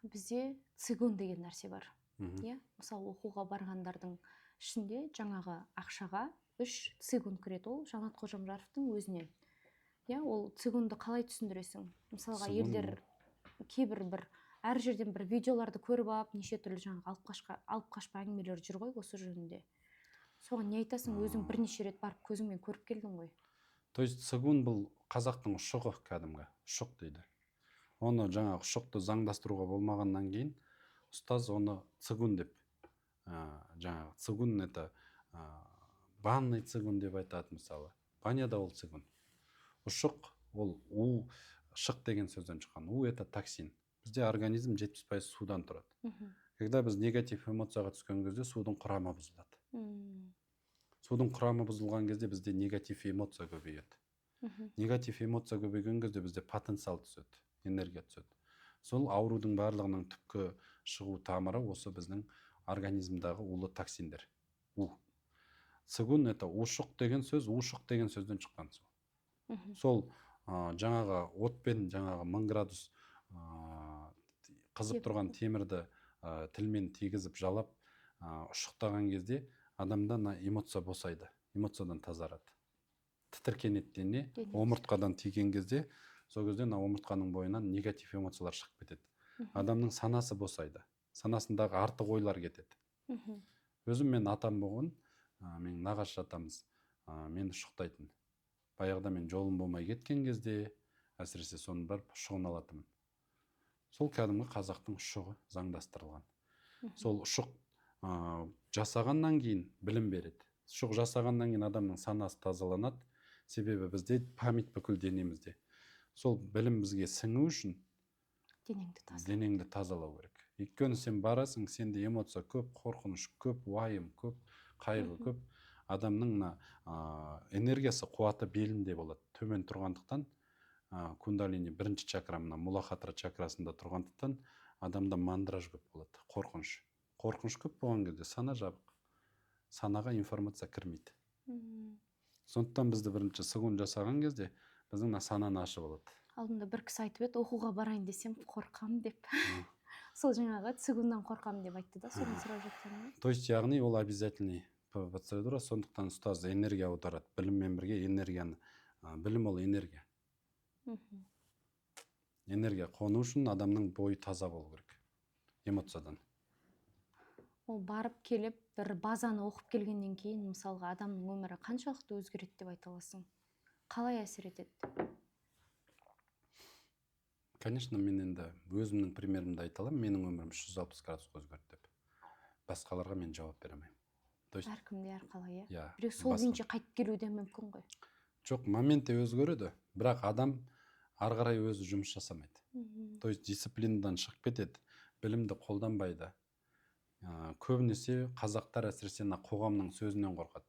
бізде цигун деген нәрсе бар. Мысалы оқуға барғандардың ішінде жаңағы ақшаға 3 цигун кіреді, ол Жанат Қожамжаровтың өзінен. Ол цигунды қалай түсіндіресің? Мысалға елдер кейбір бір әр жерден бір видеоларды көріп алып, неше түрлі жаңағы алып қашпа әңгімелер жүр ғой осы жөнінде. Соған не айтасың? Өзің бірнеше рет барып көзіңмен көріп келдің ғой. То есть цигун бұл қазақтың ұшығы кәдімгі, ұшық дейді. Оны жаңағы ұшықты заңдастыруға болмағаннан кейін ұстаз оны цигун деп, жаңағы цигун это банный цигун деп айтады мысалы. Баняда ол цигун. Ұшық ол шық деген сөзден шыққан. Это токсин. Бізде организм 70% судан тұрады. Когда біз негатив эмоцияға түскен кезде судың құрамы бұзылады. Судың құрамы бұзылған кезде бізде негатив эмоция көбейеді. Негатив эмоция көбейген кезде бізде потенциал түседі, энергия түседі. Сол аурудың барлығының түпкі шығу тамыры осы біздің организмдағы улы токсиндер. Цигун это ушық деген сөз, ушық деген сөзден шыққан сол. Сол жаңағы отпен жаңағы 1000 градус қызып тұрған темірді тілмен тигізіп жалап ұшықтаған кезде адамда эмоция босайды, эмоциядан тазарады. Тітіркенеді дене, омыртқадан тиген кезде, сол кезде омыртқаның бойынан негатив эмоциялар шығып кетеді. Адамның санасы босайды, санасындағы артық ойлар кетеді. Өзім мен атам болған, мен нағашы атамыз мені ұшықтайтын. Баяғыда мен жолым болмай кеткен кезде, әсіресе соның барып ұшығын алатынмын. Сол кәдімгі қазақтың ұшығы заңдастырылған. Сол ұшық жасағаннан кейін білім береді. Ұшық жасағаннан кейін адамның санасы тазаланады. Себебі бізде память бүкіл денемізде. Сол білім бізге сіңу үшін денеңді тазалау керек. Өйткені сен барасың, сенде эмоция көп, қорқыныш көп, уайым көп, қайғы көп. Адамның энергиясы, қуаты белінде болады. Төмен тұрғандықтан, кундалини бірінші чакра, мулахатра чакрасында тұрғандықтан адамда мандраж көп болады, қорқыныш. Қорқыныш көп болған кезде сана жабық. Санаға информация кірмейді. Сондықтан бізді бірінші цигун жасаған кезде біздің сананы ашып алады. алдында бір кісі айтып еді, оқуға барайын десем қорқам деп. Сол жаңағы цигуннан қорқам деп айтты да, соны сұрап жатқаным. То есть яғни ол обязательный процедура, сондықтан ұстаз энергия аударады, біліммен бірге энергияны. Білім ол энергия. Энергия қону үшін адамның бойы таза болу керек эмоциядан. Ол барып келіп бір базаны оқып келгеннен кейін мысалға адамның өмірі қаншалықты өзгереді деп айта аласың? Қалай әсер етеді? Конечно, мен енді өзімнің примерімді айта аламын, менің өмірім 360 градусқа өзгерді деп. Басқаларға мен жауап бере алмаймын. То есть Әркімде әрқалай, иә. Біреу сол күйінше қайтып келуі де мүмкін ғой. Жоқ, моментте өзгереді, бірақ адам ары қарай өзі жұмыс жасамайды. То есть дисциплинадан шығып кетеді, білімді қолданбайды. Көбінесе қазақтар әсіресе қоғамның сөзінен қорқады.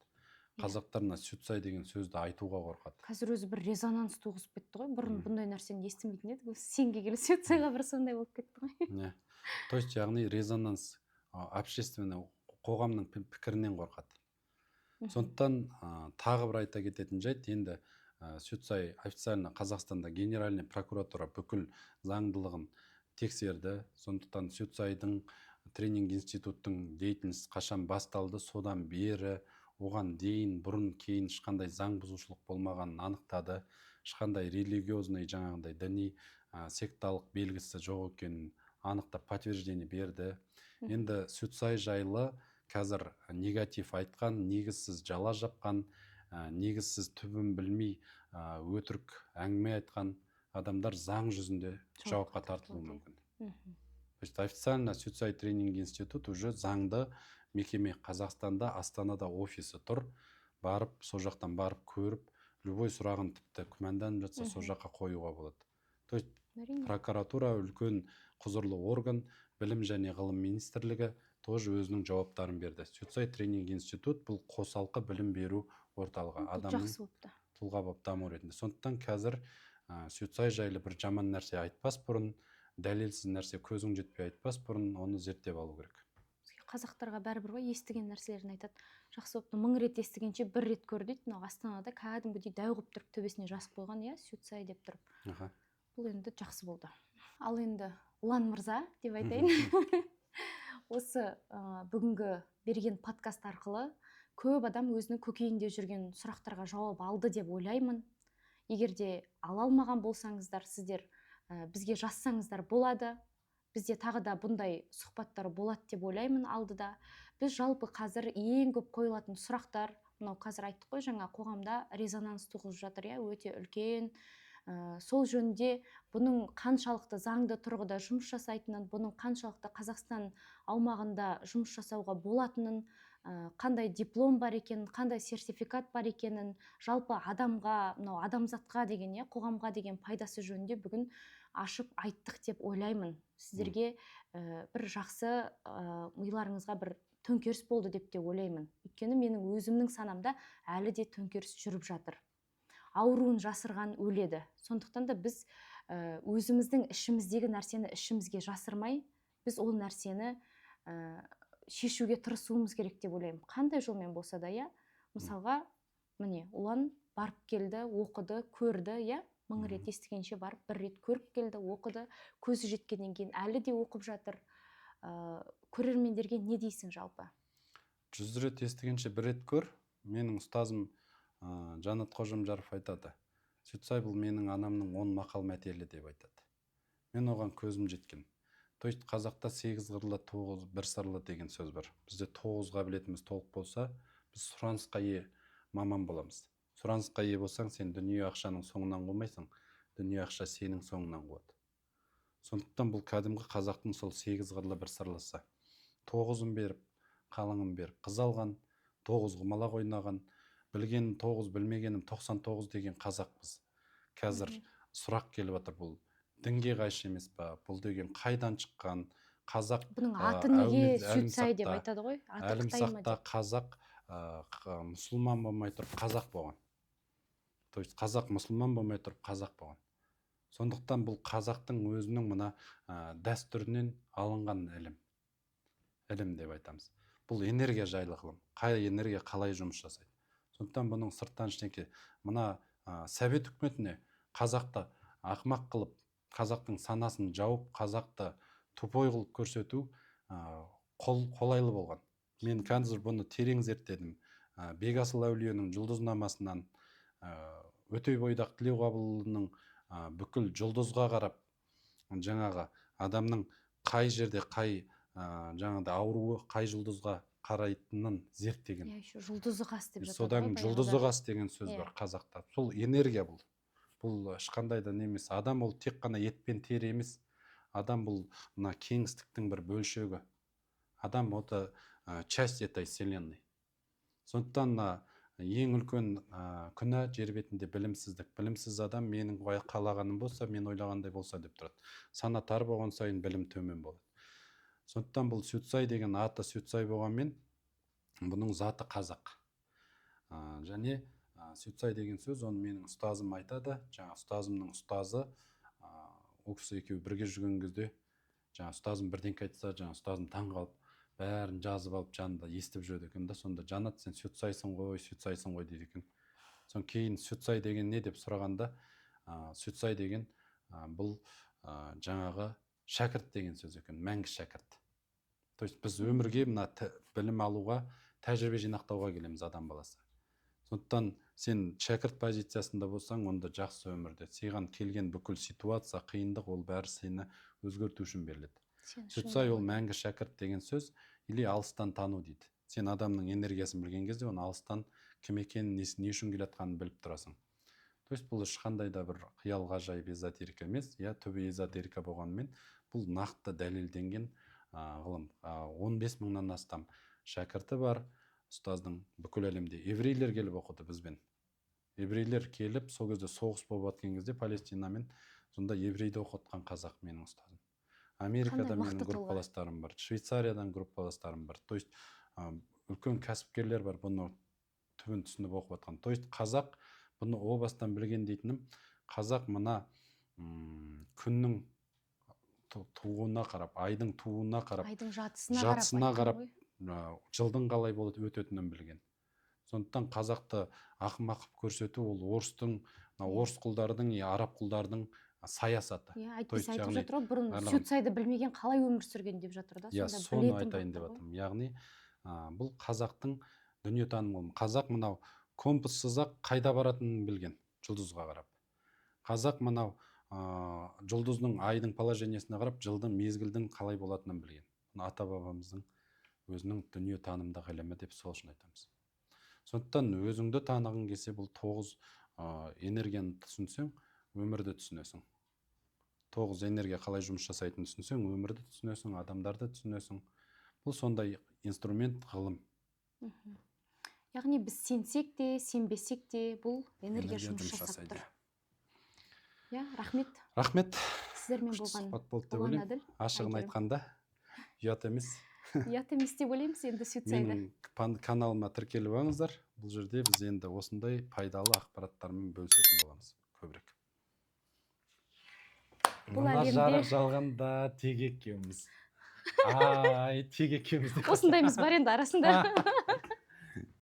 Қазақтарына сүтсай деген сөзді айтуға қорқады. Қазір өзі бір резонанс туғызып кетті ғой. Бұрын бұндай нәрсені естімейтін едік. Сенге келе сүтсайға бір сондай болып кетті ғой. То есть яғни резонанс общественный қоғамның пікірінен қорқады. Сондықтан тағы бір айта кететін жайт, енді сүтсай официально Қазақстанда генеральный прокуратура бүкіл заңдылығын тексерді. Сондықтан сүтсайдың тренинг институттың дейтінісі қашан басталды, содан бері оған дейін бұрын кейін ешқандай заң бұзушылық болмағанын анықтады, ешқандай религиозный жаңағындай діни секталық белгісі жоқ екенін анықтап подтверждение берді. Енді сүтсай жайлы қазір негатив айтқан, негізсіз жала жапқан, негізсіз түбін білмей өтірік әңгіме айтқан адамдар заң жүзінде жауапқа тартылуы мүмкін. То есть официально сүтсай тренинг институт уже заңды мекеме, Қазақстанда, Астанада офисі тұр. Барып, сол жақтан барып көріп, любой сұрағын тіпті күмәнданып жатса, сол жаққа қоюға болады. То есть прокуратура үлкен құзырлы орган, білім және ғылым министрлігі тоже өзінің жауаптарын берді. Сүтсай тренинг институт бұл қосалқы білім беру орталығы. Адамның тұлға болып даму ретінде. Сондықтан қазір сүтсай жайлы бір жаман нәрсе айтпас бұрын, дәлелсіз нәрсе көзің жетпей айтпас бұрын, оны зерттеп алу керек. Қазақтарға бәрібір ғой, естіген нәрселерін айтады. Жақсы болыпты, 1000 рет естігенше 1 рет көр дейді. Астанада кәдімгідей дәу қылып тұрып төбесіне жазып қойған, сүтсай деп тұрып. Бұл енді жақсы болды. Ал енді Ұлан мырза деп айтайын. Осы бүгінгі берген подкаст арқылы көп адам өзінің көкейінде жүрген сұрақтарға жауап алды деп ойлаймын. Егер де ала алмаған болсаңыздар, сіздер бізге жазсаңыздар болады. Бізде тағы да бұндай сұхбаттар болады деп ойлаймын алдыда. Біз жалпы қазір ең көп қойылатын сұрақтар, мынау қазір айттық қой, жаңа қоғамда резонанс туғызып жатыр, өте үлкен. Сол жөнінде бұның қаншалықты заңды тұрғыда жұмыс жасайтынын, бұның қаншалықты Қазақстан аумағында жұмыс жасауға болатынын, қандай диплом бар екенін, қандай сертификат бар екенін, жалпы адамға, мынау адамзатқа деген, қоғамға деген пайдасы жөнінде бүгін ашып айттық деп ойлаймын. Сіздерге бір жақсы миларыңызға бір төңкеріс болды деп те ойлаймын. Өйткені менің өзімнің санамда әлі де төңкеріс жүріп жатыр. Ауруын жасырған өледі. Сондықтан да біз өзіміздің ішіміздегі нәрсені ішімізге жасырмай, біз ол нәрсені шешуге тырысуымыз керек деп ойлаймын. Қандай жолмен болса да, мысалға, міне, Ұлан барып келді, оқыды, көрді, 1000 рет естігенше барып 1 рет көріп келді, оқыды, көзі жеткеннен кейін әлі де оқып жатыр. Көрермендерге не дейсің жалпы? 100 рет естігенше 1 рет көр. Менің ұстазым Жанат Қожамжаров айтады. Сүтсай бұл менің анамның 10 мақал мәтелі деп айтады. Мен оған көзім жеткен. То есть қазақта 8 қырлы 9 бір сырлы деген сөз бар. Бізде 9 қабілетіміз толық болса, біз сұранысқа ие маман боламыз. Сұранысқа ие болсаң, сен дүние ақшаның соңынан қумайсың, дүние ақша сенің соңынан қуады. Сондықтан бұл кәдімгі қазақтың сол 8 қырлы бір сырлысы. 9-ын беріп, қалыңын беріп, қыз алған, 9 құмалақ ойнаған, білгенім 9, білмегенім 99 деген қазақпыз. Қазір сұрақ келіп отыр, бұл дінге қайшы емес па? Бұл деген қайдан шыққан? Қазақ бұның аты неге сүтсай деп айтады ғой? Әлімсақта қазақ мұсылман болмай тұрып қазақ болған. То есть қазақ мұсылман болмай тұрып қазақ болған. Сондықтан бұл қазақтың өзінің мына дәстүрінен алынған ілім деп айтамыз. Бұл энергия жайлы ғылым. Қай энергия қалай жұмыс жасайды. Сондықтан бұның сырттан ештеңе, мына совет үкіметіне қазақта ақымақ қылып қазақтың санасын жауып қазақты тупой қылып көрсету қолайлы болған. Мен қазір бұны терең зерттедім. Бекасыл әулиенің жұлдызнамасынан, өтей бойдақ тілеуқабылұлының бүкіл жұлдызға қарап жаңағы адамның қай жерде қай жаңағыдай ауруы қай жұлдызға қарайтынын зерттеген. Еще жұлдызы қас деп жатады. Содан жұлдызы қас деген сөз бар қазақта. Сол энергия бұл. Бұл ешқандай да немес. Адам ол тек қана ет пен тері емес. Адам бұл мына кеңістіктің бір бөлшегі. Адам это часть этой вселенной. Сондықтан ең үлкен күнә жер бетінде білімсіздік. Білімсіз адам менің қалағаным болса, мен ойлағандай болса деп тұрады. Сана тар болған сайын білім төмен болады. Сондықтан бұл Сүтсай деген аты Сүтсай болғанмен, бұның заты қазақ. Және Сүтсай деген сөз, оны менің ұстазым айтады. Жаңа ұстазымның ұстазы, ол кісі екеуі бірге жүрген кезде, жаңа ұстазым бірдеңке айтса, жаңа ұстазым таң қалып, бәрін жазып алып жанында естіп жүреді екен да, сонда Жанат, сен Сүтсайсың ғой дейді екен. Сон кейін Сүтсай деген не деп сұрағанда, Сүтсай деген бұл жаңағы шәкірт деген сөз екен, мәңгі шәкірт. То есть біз өмірге мына білім алуға, тәжірибе жинақтауға келеміз адам баласы. Сондықтан сен шәкірт позициясында болсаң, онда жақсы өмірде. Саған келген бүкіл ситуация, қиындық, ол бәрі сені өзгерту үшін беріледі. Сүтсай ол мәңгі шәкірт деген сөз, или алыстан тану дейді. Сен адамның энергиясын білген кезде, оны алыстан кім екенін, не үшін келатқанын біліп тұрасың. То есть бұл ешқандай да бір қиял ғажайып эзотерика емес, түбі эзотерика болғанымен, бұл нақты дәлелденген ғылым. 15 мыңнан астам шәкірті бар ұстаздың бүкіл әлемде. Еврейлер келіп оқыды бізбен. Еврейлер келіп, сол кезде соғыс болып жатқан кезде Палестинамен, сонда еврейді оқытқан қазақ менің ұстазым. Америкада менің группаластарым бар, Швейцариядан группаластарым бар. То есть үлкен кәсіпкерлер бар, бұны түбін түсініп оқып жатқан. То есть қазақ, бұны о бастан білген дейтінім, қазақ мына күннің туына қарап, айдың туына қарап, айдың жатысына қарап, жылдың қалай болып өтетінін білген. Сондықтан қазақты ақымақ көрсету, ол орыс құлдардың, араб құлдардың саясаты. Айтпес айтып жатыр, бұрын Сүтсайды білмеген қалай өмір сүрген деп жатыр да. Соны айтайын деп жатырмын. Яғни бұл қазақтың дүниетанымы. Қазақ мынау компассыз-ақ қайда баратынын білген, жұлдызға қарап. Қазақ мынау жұлдыздың, айдың положениясына қарап, жылдың, мезгілдің қалай болатынын білген. Ата бабамыздың өзінің дүние танымдық ілімі деп сол үшін айтамыз. Сондықтан өзіңді танығың келсе, бұл 9 энергияны түсінсең, өмірді түсінесің. 9 энергия қалай жұмыс жасайтынын түсінсең, өмірді түсінесің, адамдарды түсінесің. Бұл сондай инструмент, ғылым. Яғни біз сенсек те, сенбесек те, бұл энергия жұмыс жасап тұр. Рахмет. Рахмет. Сіздермен болған Әділ. Ашығын айтқанда, ұят емес. Ұят емес деп ойлаймыз енді Сүтсайды. Менің каналыма тіркеліп алыңыздар. Бұл жерде біз енді осындай пайдалы ақпараттармен бөлісетін боламыз көбірек. Мына жарық жалғанда тег екеуміз. Тег екеуміз. Осындаймыз бар енді арасында.